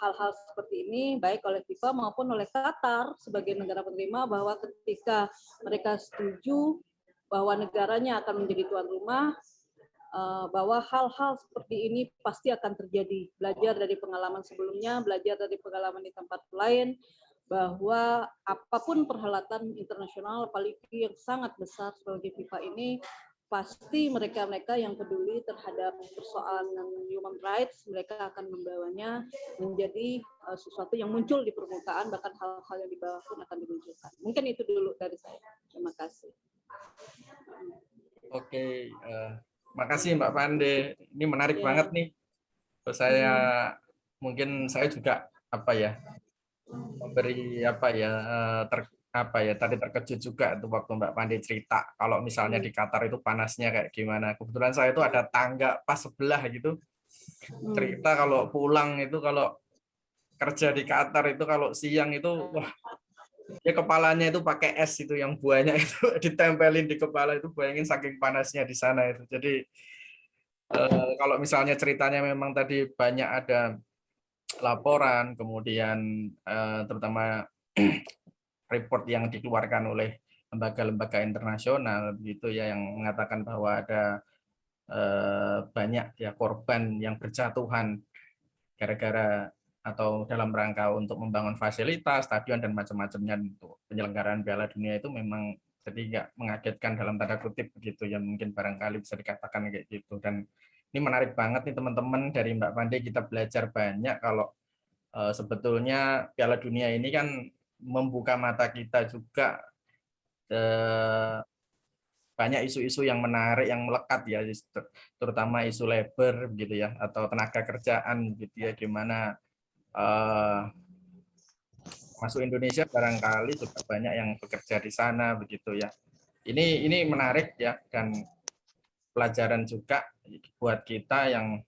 hal-hal seperti ini baik oleh FIFA maupun oleh Qatar sebagai negara penerima, bahwa ketika mereka setuju bahwa negaranya akan menjadi tuan rumah, bahwa hal-hal seperti ini pasti akan terjadi. Belajar dari pengalaman sebelumnya, belajar dari pengalaman di tempat lain, bahwa apapun perhelatan internasional, apalagi yang sangat besar seperti FIFA ini, pasti mereka-mereka yang peduli terhadap persoalan human rights, mereka akan membawanya menjadi sesuatu yang muncul di permukaan, bahkan hal-hal yang di bawah pun akan dimunculkan. Mungkin itu dulu dari saya. Terima kasih. Oke, makasih Mbak Pande. Ini menarik banget nih. Terus mungkin saya juga memberi tadi terkejut juga tuh waktu Mbak Pande cerita kalau misalnya di Qatar itu panasnya kayak gimana. Kebetulan saya itu ada tangga pas sebelah gitu. Cerita kalau pulang itu, kalau kerja di Qatar itu kalau siang itu wah, ya kepalanya itu pakai es itu yang banyak itu ditempelin di kepala, itu bayangin saking panasnya di sana itu. Jadi kalau misalnya ceritanya memang tadi banyak ada laporan, kemudian terutama report yang dikeluarkan oleh lembaga-lembaga internasional begitu ya, yang mengatakan bahwa ada banyak ya korban yang berjatuhan gara-gara atau dalam rangka untuk membangun fasilitas, stadion dan macam-macamnya untuk penyelenggaraan Piala Dunia, itu memang jadi nggak mengagetkan dalam tanda kutip begitu ya, mungkin barangkali bisa dikatakan kayak gitu. Dan ini menarik banget nih teman-teman, dari Mbak Pande kita belajar banyak kalau sebetulnya Piala Dunia ini kan membuka mata kita juga, banyak isu-isu yang menarik, yang melekat ya, terutama isu labor gitu ya, atau tenaga kerjaan gitu ya, gimana masuk Indonesia barangkali juga banyak yang bekerja di sana begitu ya. Ini menarik ya, dan pelajaran juga buat kita yang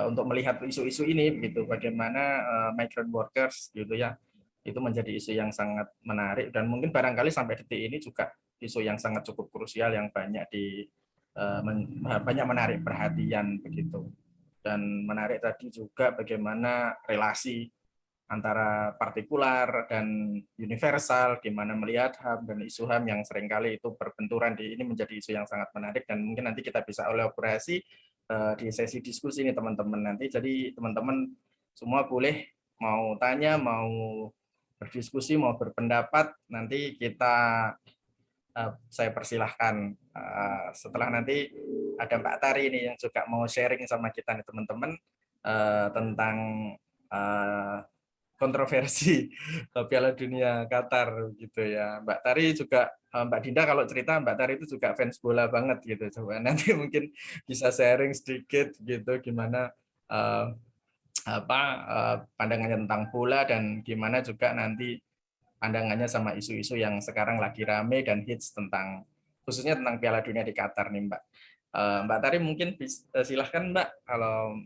untuk melihat isu-isu ini begitu, bagaimana migrant workers gitu ya, itu menjadi isu yang sangat menarik, dan mungkin barangkali sampai detik ini juga isu yang sangat cukup krusial yang banyak banyak menarik perhatian begitu. Dan menarik tadi juga bagaimana relasi antara partikular dan universal, gimana melihat HAM dan isu HAM yang seringkali itu berbenturan ini menjadi isu yang sangat menarik, dan mungkin nanti kita bisa elaborasi di sesi diskusi ini teman-teman nanti. Jadi teman-teman semua boleh mau tanya, mau berdiskusi, mau berpendapat, nanti saya persilahkan. Setelah nanti ada Mbak Tari ini yang juga mau sharing sama kita nih teman-teman tentang kontroversi Piala Dunia Qatar gitu ya. Mbak Tari juga, Mbak Dinda kalau cerita Mbak Tari itu juga fans bola banget gitu. Coba nanti mungkin bisa sharing sedikit gitu gimana pandangannya tentang bola, dan gimana juga nanti pandangannya sama isu-isu yang sekarang lagi rame dan hits tentang khususnya tentang Piala Dunia di Qatar nih Mbak. Mbak Tari mungkin silahkan Mbak kalau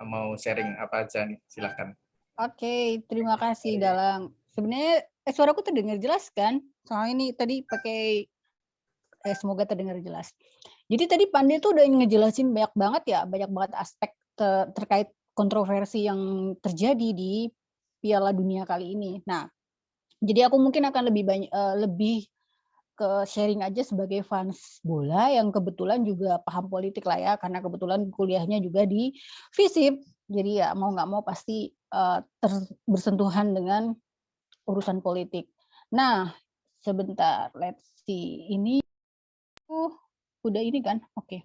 mau sharing apa aja nih, silahkan. Oke, terima kasih Dalang. Sebenarnya suaraku terdengar jelas kan? Soalnya ini tadi pakai semoga terdengar jelas. Jadi tadi Pandey tuh udah ngejelasin banyak banget aspek terkait kontroversi yang terjadi di Piala Dunia kali ini. Nah, jadi aku mungkin akan lebih ke sharing aja sebagai fans bola yang kebetulan juga paham politik lah ya, karena kebetulan kuliahnya juga di FISIP. Jadi ya mau nggak mau pasti bersentuhan dengan urusan politik. Nah, sebentar, let's see. Ini udah ini kan? Oke.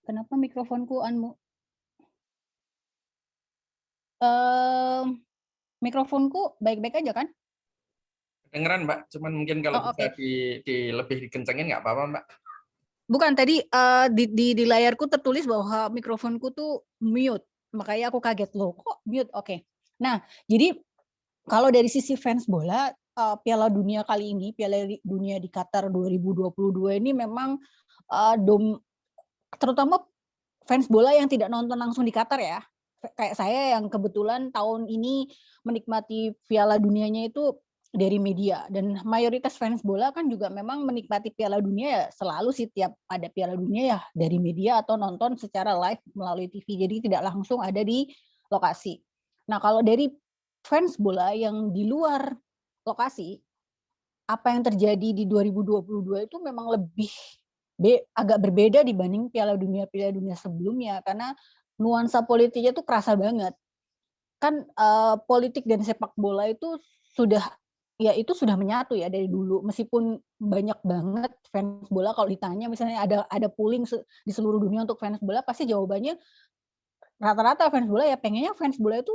Kenapa mikrofonku mikrofonku baik-baik aja kan? Kedengeran Mbak, cuman mungkin kalau bisa lebih dikencengin nggak apa-apa Mbak. Bukan, tadi di layarku tertulis bahwa mikrofonku tuh mute, makanya aku kaget loh, kok mute? Oke. Nah, jadi kalau dari sisi fans bola, Piala Dunia kali ini, Piala Dunia di Qatar 2022 ini memang terutama fans bola yang tidak nonton langsung di Qatar ya, kayak saya yang kebetulan tahun ini menikmati Piala Dunianya itu dari media, dan mayoritas fans bola kan juga memang menikmati Piala Dunia ya selalu sih, tiap ada Piala Dunia ya dari media atau nonton secara live melalui TV, jadi tidak langsung ada di lokasi. Nah, kalau dari fans bola yang di luar lokasi, apa yang terjadi di 2022 itu memang lebih agak berbeda dibanding Piala Dunia sebelumnya, karena nuansa politiknya tuh kerasa banget. Kan politik dan sepak bola itu sudah menyatu ya dari dulu, meskipun banyak banget fans bola kalau ditanya misalnya ada polling di seluruh dunia untuk fans bola, pasti jawabannya rata-rata fans bola ya pengennya fans bola itu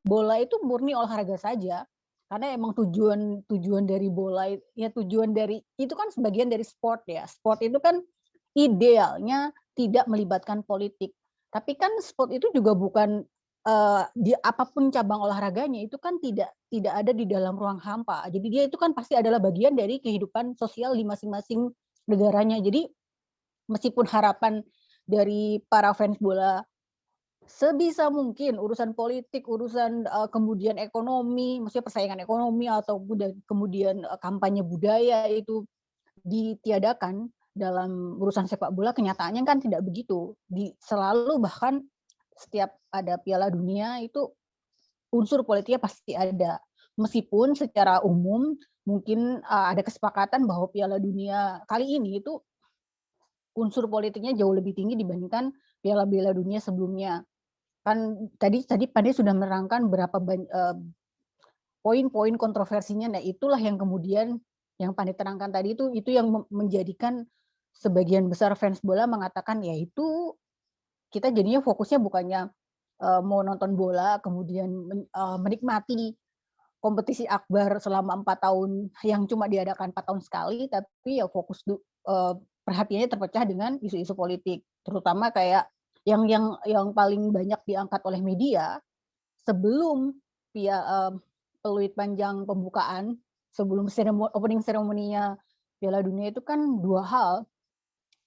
bola itu murni olahraga saja, karena emang tujuan dari bola ya, tujuan dari itu kan sebagian dari sport ya. Sport itu kan idealnya tidak melibatkan politik, tapi kan sport itu juga bukan di apapun cabang olahraganya itu kan tidak ada di dalam ruang hampa. Jadi dia itu kan pasti adalah bagian dari kehidupan sosial di masing-masing negaranya. Jadi meskipun harapan dari para fans bola sebisa mungkin urusan politik, urusan kemudian ekonomi, maksudnya persaingan ekonomi atau kemudian kampanye budaya itu ditiadakan dalam urusan sepak bola, kenyataannya kan tidak begitu. Selalu bahkan setiap ada Piala Dunia itu unsur politiknya pasti ada. Meskipun secara umum mungkin ada kesepakatan bahwa Piala Dunia kali ini itu unsur politiknya jauh lebih tinggi dibandingkan Piala Dunia sebelumnya. Kan tadi Pandey sudah menerangkan berapa poin-poin kontroversinya. Nah, itulah yang kemudian yang Pandey terangkan tadi itu yang menjadikan sebagian besar fans bola mengatakan ya itu kita jadinya fokusnya bukannya mau nonton bola kemudian menikmati kompetisi akbar selama 4 tahun yang cuma diadakan 4 tahun sekali, tapi ya fokus perhatiannya terpecah dengan isu-isu politik, terutama kayak yang paling banyak diangkat oleh media sebelum peluit panjang pembukaan, sebelum opening ceremony-nya Piala Dunia itu kan 2 hal,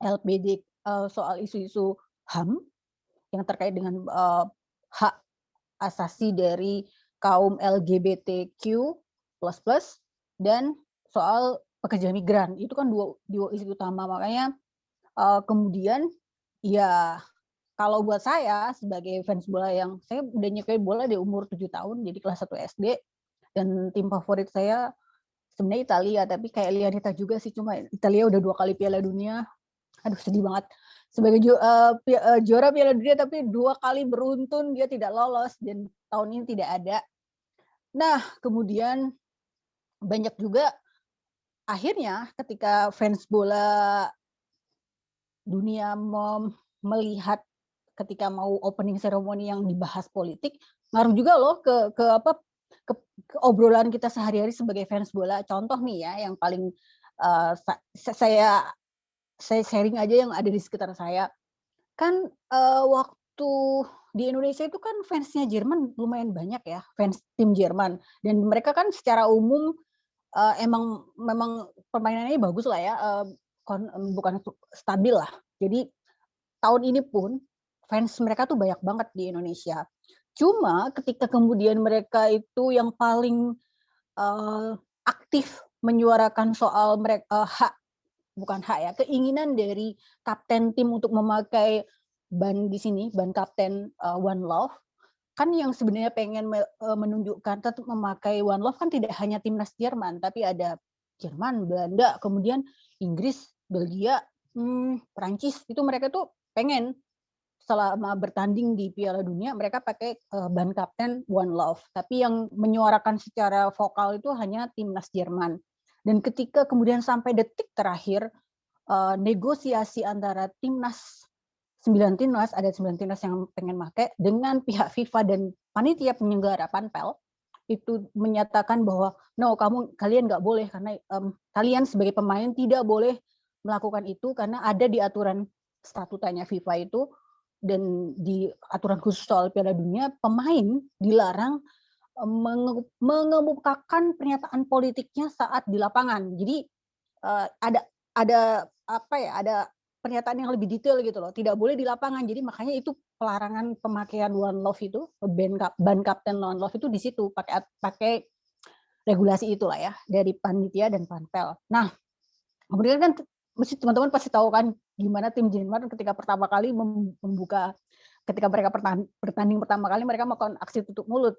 LPD soal isu-isu HAM yang terkait dengan hak asasi dari kaum LGBTQ++, dan soal pekerja migran. Itu kan dua isu utama. Makanya kemudian ya kalau buat saya sebagai fans bola, yang saya udah nyukai bola di umur 7 tahun, jadi kelas 1 SD, dan tim favorit saya sebenarnya Italia, tapi kayak Lianita juga sih, cuma Italia udah 2 kali Piala Dunia. Aduh, sedih banget. Sebagai juara Piala Dunia, tapi 2 kali beruntun dia tidak lolos, dan tahun ini tidak ada. Nah, kemudian banyak juga akhirnya ketika fans bola dunia melihat ketika mau opening ceremony yang dibahas politik, ngaruh juga loh ke obrolan kita sehari-hari sebagai fans bola. Contoh nih ya, yang paling saya sharing aja yang ada di sekitar saya. Kan waktu di Indonesia itu kan fansnya Jerman lumayan banyak ya, fans tim Jerman, dan mereka kan secara umum memang permainannya bagus lah ya, bukan stabil lah. Jadi tahun ini pun fans mereka tuh banyak banget di Indonesia. Cuma ketika kemudian mereka itu yang paling aktif menyuarakan soal mereka keinginan dari kapten tim untuk memakai ban di sini, ban kapten One Love, kan yang sebenarnya pengen menunjukkan tetap memakai One Love kan tidak hanya timnas Jerman, tapi ada Jerman, Belanda, kemudian Inggris, Belgia, Perancis, itu mereka tuh pengen selama bertanding di Piala Dunia mereka pakai ban kapten One Love. Tapi yang menyuarakan secara vokal itu hanya timnas Jerman. Dan ketika kemudian sampai detik terakhir negosiasi antara timnas 9 timnas, ada 9 timnas yang pengen pakai dengan pihak FIFA dan panitia penyelenggara Panpel itu menyatakan bahwa no, kalian nggak boleh karena kalian sebagai pemain tidak boleh melakukan itu karena ada di aturan statutanya FIFA itu, dan di aturan khusus soal Piala Dunia pemain dilarang mengemukakan pernyataan politiknya saat di lapangan. Jadi ada pernyataan yang lebih detail gitu loh, tidak boleh di lapangan. Jadi makanya itu pelarangan pemakaian One Love itu, ban kapten One Love itu di situ pakai regulasi itulah ya dari panitia dan Panpel. Nah, kemudian kan mesti teman-teman pasti tahu kan gimana tim Jerman ketika pertama kali ketika mereka bertanding pertama kali mereka melakukan aksi tutup mulut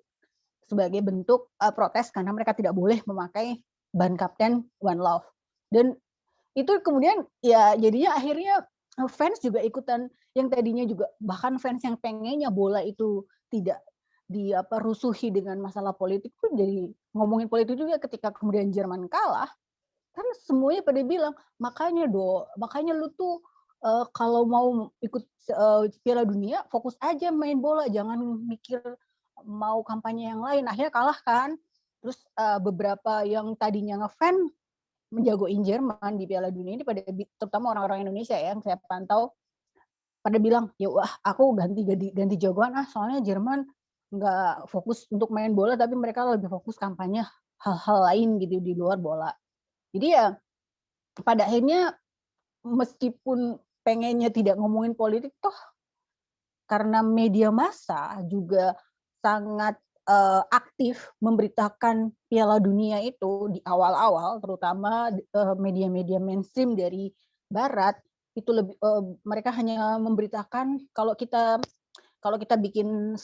sebagai bentuk protes karena mereka tidak boleh memakai ban kapten One Love. Dan itu kemudian ya jadinya akhirnya fans juga ikutan, yang tadinya juga bahkan fans yang pengennya bola itu tidak rusuhi dengan masalah politik pun jadi ngomongin politik juga ketika kemudian Jerman kalah. Kan semuanya pada bilang makanya lu tuh kalau mau ikut Piala Dunia fokus aja main bola, jangan mikir mau kampanye yang lain. Akhirnya kalah kan. Terus beberapa yang tadinya ngefan menjagoin Jerman di Piala Dunia ini terutama orang-orang Indonesia ya, yang saya pantau pada bilang ya wah aku ganti jagoan soalnya Jerman nggak fokus untuk main bola tapi mereka lebih fokus kampanye hal-hal lain gitu di luar bola. Jadi ya pada akhirnya meskipun pengennya tidak ngomongin politik toh karena media massa juga sangat aktif memberitakan Piala Dunia itu di awal-awal, terutama media-media mainstream dari Barat itu lebih mereka hanya memberitakan kalau kita bikin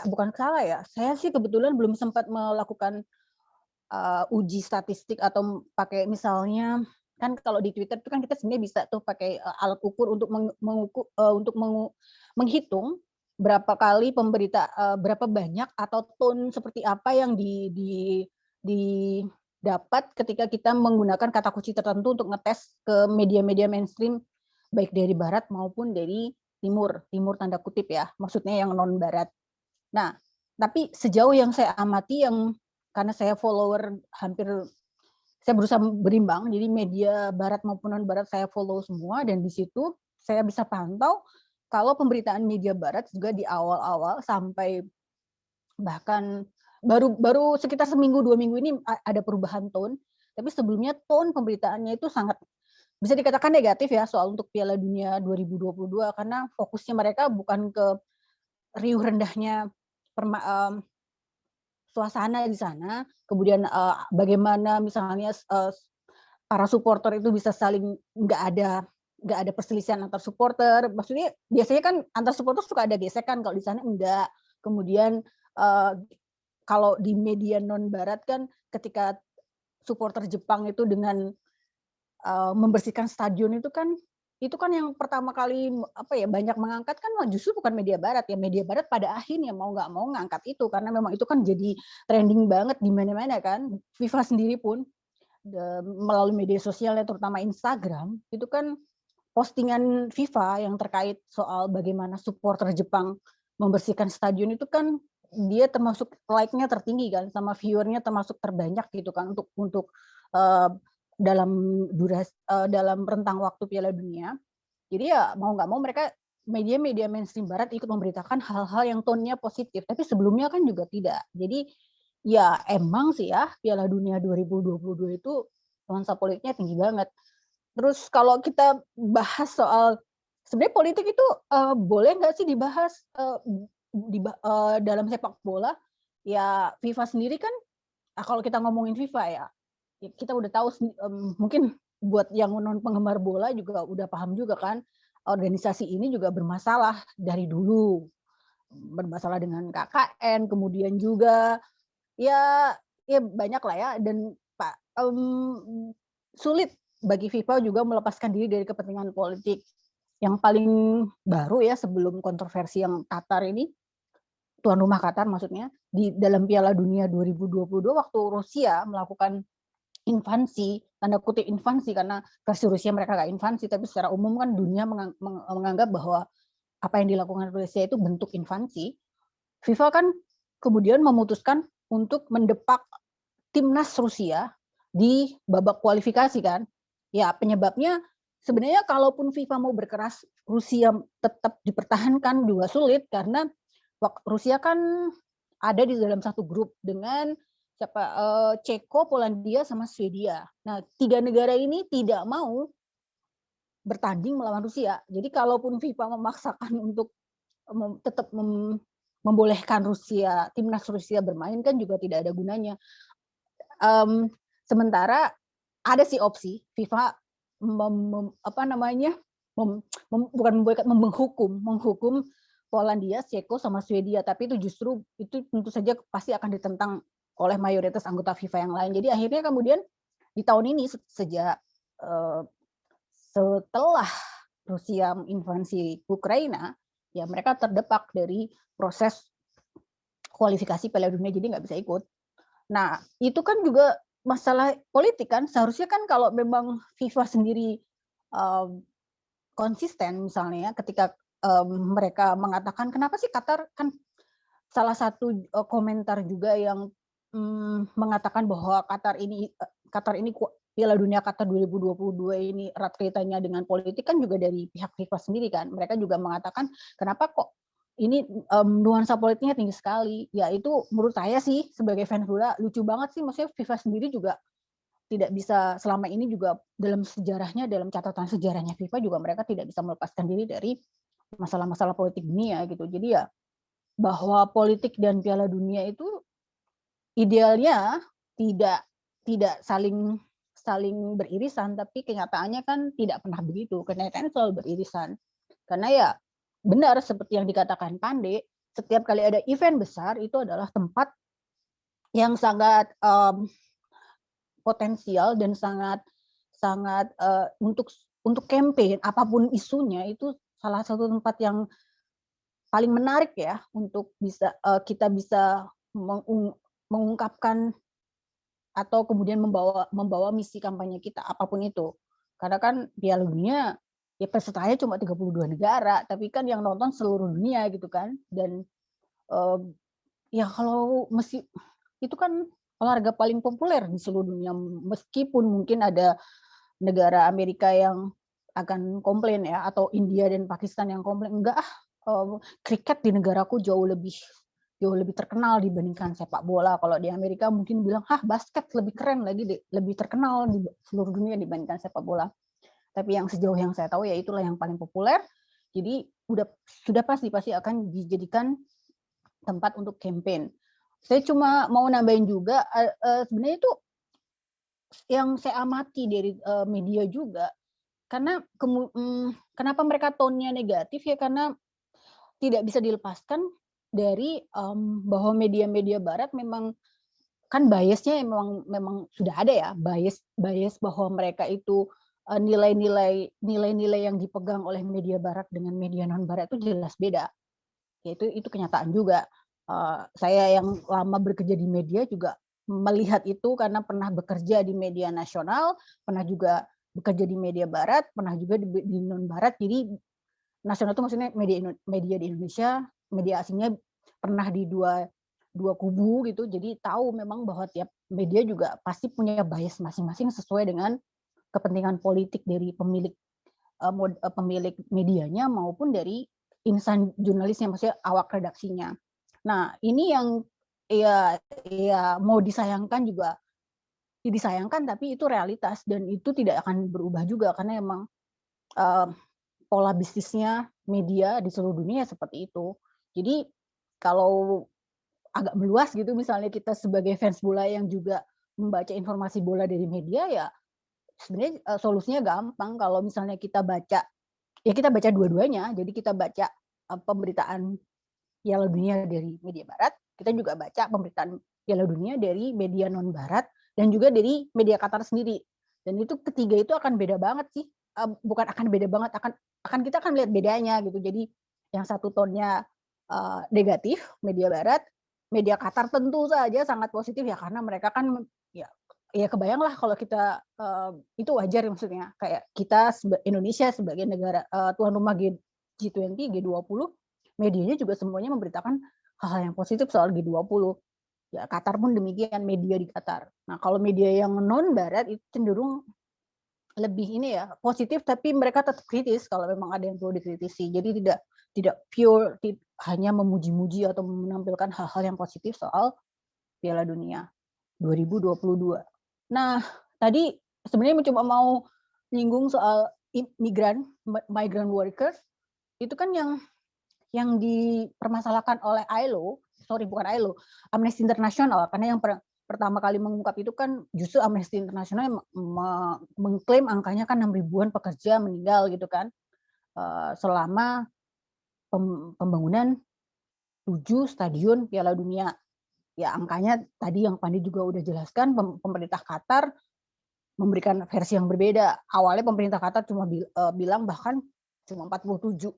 bukan skala ya. Saya sih kebetulan belum sempat melakukan uji statistik atau pakai misalnya kan kalau di Twitter itu kan kita sebenarnya bisa tuh pakai alat ukur untuk menghitung berapa kali berapa banyak atau tone seperti apa yang didapat ketika kita menggunakan kata kunci tertentu untuk ngetes ke media-media mainstream baik dari barat maupun dari timur tanda kutip ya, maksudnya yang non barat. Nah, tapi sejauh yang saya amati karena saya follower saya berusaha berimbang, jadi media barat maupun non barat saya follow semua, dan di situ saya bisa pantau kalau pemberitaan media barat juga di awal-awal sampai bahkan baru sekitar seminggu 2 minggu ini ada perubahan tone, tapi sebelumnya tone pemberitaannya itu sangat bisa dikatakan negatif ya soal untuk Piala Dunia 2022 karena fokusnya mereka bukan ke riuh rendahnya suasana di sana, kemudian bagaimana misalnya para supporter itu bisa saling nggak ada perselisihan antar supporter. Maksudnya biasanya kan antar supporter suka ada gesekan, kalau di sana enggak. Kemudian kalau di media non barat kan ketika supporter Jepang itu dengan membersihkan stadion itu kan yang pertama kali banyak mengangkat kan justru bukan media barat ya, media barat pada akhirnya mau nggak mau ngangkat itu karena memang itu kan jadi trending banget di mana-mana kan. FIFA sendiri pun melalui media sosialnya terutama Instagram itu kan postingan FIFA yang terkait soal bagaimana supporter Jepang membersihkan stadion itu kan dia termasuk like-nya tertinggi kan, sama viewernya termasuk terbanyak gitu kan untuk dalam rentang waktu Piala Dunia. Jadi ya mau nggak mau mereka media-media mainstream Barat ikut memberitakan hal-hal yang tone-nya positif, tapi sebelumnya kan juga tidak. Jadi ya emang sih ya Piala Dunia 2022 itu nuansa politiknya tinggi banget. Terus kalau kita bahas soal sebenarnya politik itu boleh nggak sih dibahas dalam sepak bola? Ya FIFA sendiri kan, kalau kita ngomongin FIFA ya kita udah tahu mungkin buat yang non penggemar bola juga udah paham juga kan, organisasi ini juga bermasalah dari dulu. Bermasalah dengan KKN, kemudian juga ya banyak lah ya, dan sulit bagi FIFA juga melepaskan diri dari kepentingan politik. Yang paling baru ya sebelum kontroversi yang Qatar ini, tuan rumah Qatar maksudnya, di dalam Piala Dunia 2022 waktu Rusia melakukan invasi, tanda kutip invasi, karena versi Rusia mereka nggak invasi, tapi secara umum kan dunia menganggap bahwa apa yang dilakukan Rusia itu bentuk invasi. FIFA kan kemudian memutuskan untuk mendepak timnas Rusia di babak kualifikasi kan. Ya penyebabnya sebenarnya kalaupun FIFA mau berkeras, Rusia tetap dipertahankan juga sulit, karena Rusia kan ada di dalam satu grup dengan Ceko, Polandia, sama Swedia. Nah, 3 negara ini tidak mau bertanding melawan Rusia. Jadi kalaupun FIFA memaksakan untuk tetap membolehkan Rusia, timnas Rusia bermain kan juga tidak ada gunanya. Sementara ada sih opsi FIFA menghukum Polandia, Ceko, sama Swedia, tapi itu justru itu tentu saja pasti akan ditentang oleh mayoritas anggota FIFA yang lain. Jadi akhirnya kemudian di tahun ini sejak setelah Rusia invasi Ukraina, ya mereka terdepak dari proses kualifikasi Piala Dunia, jadi nggak bisa ikut. Nah itu kan juga masalah politik kan. Seharusnya kan kalau memang FIFA sendiri konsisten misalnya ketika mereka mengatakan kenapa sih Qatar, kan salah satu komentar juga yang mengatakan bahwa Qatar ini Piala Dunia Qatar 2022 ini erat kaitannya dengan politik kan juga dari pihak FIFA sendiri kan. Mereka juga mengatakan kenapa kok ini nuansa politiknya tinggi sekali. Ya itu menurut saya sih sebagai fans bola lucu banget sih, maksudnya FIFA sendiri juga tidak bisa selama ini juga dalam sejarahnya, dalam catatan sejarahnya FIFA juga mereka tidak bisa melepaskan diri dari masalah-masalah politik dunia gitu. Jadi ya bahwa politik dan Piala Dunia itu idealnya tidak saling beririsan, tapi kenyataannya kan tidak pernah begitu. Kenyataannya selalu beririsan. Karena ya benar seperti yang dikatakan Pande, setiap kali ada event besar itu adalah tempat yang sangat potensial dan sangat untuk campaign apapun isunya, itu salah satu tempat yang paling menarik ya untuk kita bisa mengungkapkan atau kemudian membawa misi kampanye kita apapun itu. Karena kan Piala Dunia ya pesertanya cuma 32 negara, tapi kan yang nonton seluruh dunia gitu kan. Dan ya kalau itu kan olahraga paling populer di seluruh dunia, meskipun mungkin ada negara Amerika yang akan komplain ya, atau India dan Pakistan yang komplain, enggak kriket di negaraku jauh lebih terkenal dibandingkan sepak bola. Kalau di Amerika mungkin bilang basket lebih keren lagi, lebih terkenal di seluruh dunia dibandingkan sepak bola. Tapi yang sejauh yang saya tahu ya itulah yang paling populer. Jadi sudah pasti akan dijadikan tempat untuk campaign. Saya cuma mau nambahin juga, sebenarnya itu yang saya amati dari media juga, karena kenapa mereka tone-nya negatif ya, karena tidak bisa dilepaskan dari bahwa media-media Barat memang kan biasnya memang sudah ada ya, bias bahwa mereka itu nilai-nilai yang dipegang oleh media Barat dengan media non Barat itu jelas beda. Yaitu itu kenyataan juga. Saya yang lama bekerja di media juga melihat itu, karena pernah bekerja di media nasional, pernah juga bekerja di media Barat, pernah juga di non Barat. Jadi nasional itu maksudnya media di Indonesia, media asingnya pernah di dua kubu gitu. Jadi tahu memang bahwa tiap media juga pasti punya bias masing-masing sesuai dengan kepentingan politik dari pemilik medianya maupun dari insan jurnalisnya, maksudnya awak redaksinya. Nah, ini yang ya mau disayangkan juga disayangkan, tapi itu realitas dan itu tidak akan berubah juga karena emang pola bisnisnya media di seluruh dunia seperti itu. Jadi kalau agak meluas gitu, misalnya kita sebagai fans bola yang juga membaca informasi bola dari media, ya sebenarnya solusinya gampang. Kalau misalnya kita baca, ya kita baca dua-duanya. Jadi kita baca pemberitaan Piala Dunia dari media Barat, kita juga baca pemberitaan Piala Dunia dari media non Barat, dan juga dari media Qatar sendiri. Dan itu ketiga itu akan beda banget sih. Bukan akan beda banget, kita akan lihat bedanya gitu. Jadi yang satu tonnya negatif media Barat, media Qatar tentu saja sangat positif ya, karena mereka kan ya kebayang lah kalau kita itu wajar maksudnya, kayak kita Indonesia sebagai negara tuan rumah G20, G20, medianya juga semuanya memberitakan hal-hal yang positif soal G20. Ya Qatar pun demikian, media di Qatar. Nah, kalau media yang non Barat itu cenderung lebih ini ya positif, tapi mereka tetap kritis kalau memang ada yang perlu dikritisi. Jadi tidak pure hanya memuji-muji atau menampilkan hal-hal yang positif soal Piala Dunia 2022. Nah, tadi sebenarnya mencoba mau nyinggung soal migrant workers, itu kan yang dipermasalahkan oleh Amnesty International, karena yang pertama kali mengungkap itu kan justru Amnesty International mengklaim angkanya kan 6 ribuan pekerja meninggal gitu kan, selama pembangunan 7 stadion Piala Dunia. Ya angkanya tadi yang Pandi juga udah jelaskan, pemerintah Qatar memberikan versi yang berbeda. Awalnya pemerintah Qatar cuma bilang bahkan cuma 47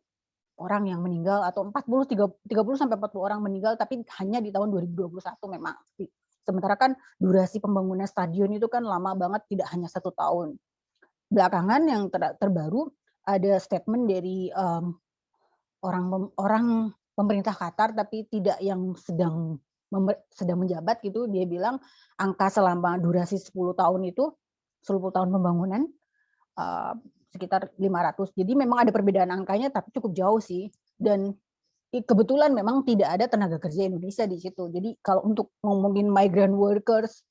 orang yang meninggal, atau 30 sampai 40 orang meninggal, tapi hanya di tahun 2021 memang. Sementara kan durasi pembangunan stadion itu kan lama banget, tidak hanya 1 tahun. Belakangan yang terbaru ada statement dari orang pemerintah Qatar, tapi tidak yang sedang menjabat gitu. Dia bilang angka selama durasi 10 tahun itu, 10 tahun pembangunan, sekitar 500. Jadi memang ada perbedaan angkanya, tapi cukup jauh sih. Dan kebetulan memang tidak ada tenaga kerja Indonesia di situ. Jadi kalau untuk ngomongin migrant workers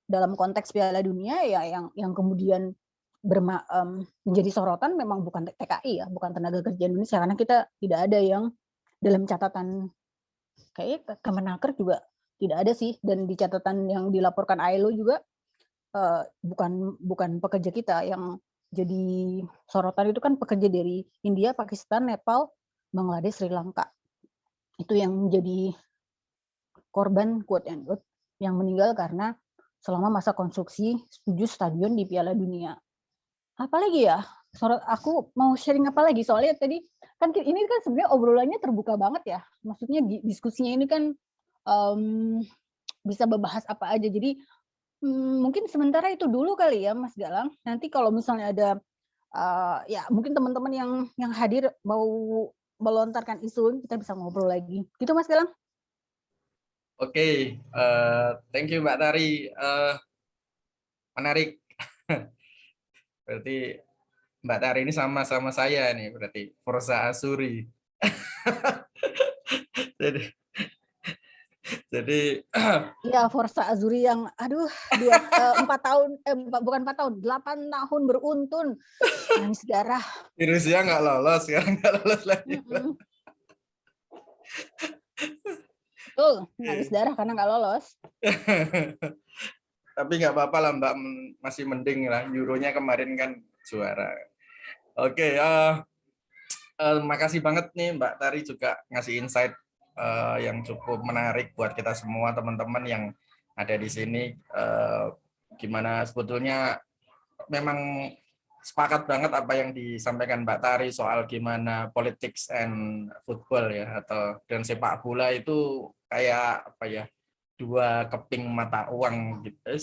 dalam konteks Piala Dunia, ya yang kemudian menjadi sorotan memang bukan TKI ya, bukan tenaga kerja Indonesia, karena kita tidak ada yang dalam catatan, kayak Kemenaker juga tidak ada sih, dan di catatan yang dilaporkan ILO juga bukan pekerja kita yang jadi sorotan. Itu kan pekerja dari India, Pakistan, Nepal, Bangladesh, Sri Lanka. Itu yang menjadi korban quote and quote yang meninggal karena selama masa konstruksi 7 stadion di Piala Dunia. Apalagi ya, aku mau sharing apa lagi, soalnya tadi kan ini kan sebenarnya obrolannya terbuka banget ya. Maksudnya diskusinya ini kan bisa membahas apa aja. Jadi mungkin sementara itu dulu kali ya Mas Galang. Nanti kalau misalnya ada ya mungkin teman-teman yang hadir mau melontarkan isu, kita bisa ngobrol lagi. Gitu Mas Galang? Oke, thank you Mbak Tari. Menarik. Berarti Mbak Tari ini sama-sama saya nih, berarti Forza Azuri. jadi ya Forza Azuri yang 4 tahun bukan 4 tahun, 8 tahun beruntun nangis darah. Rusia nggak lolos, sekarang nggak lolos lagi. Tuh, nangis darah karena nggak lolos. Tapi nggak apa-apa lah Mbak, masih mending lah. Euronya kemarin kan juara. Oke, makasih banget nih Mbak Tari juga ngasih insight yang cukup menarik buat kita semua teman-teman yang ada di sini. Gimana sebetulnya memang sepakat banget apa yang disampaikan Mbak Tari soal gimana politics and football ya, atau dan sepak bola itu kayak apa ya, 2 keping mata uang gitu.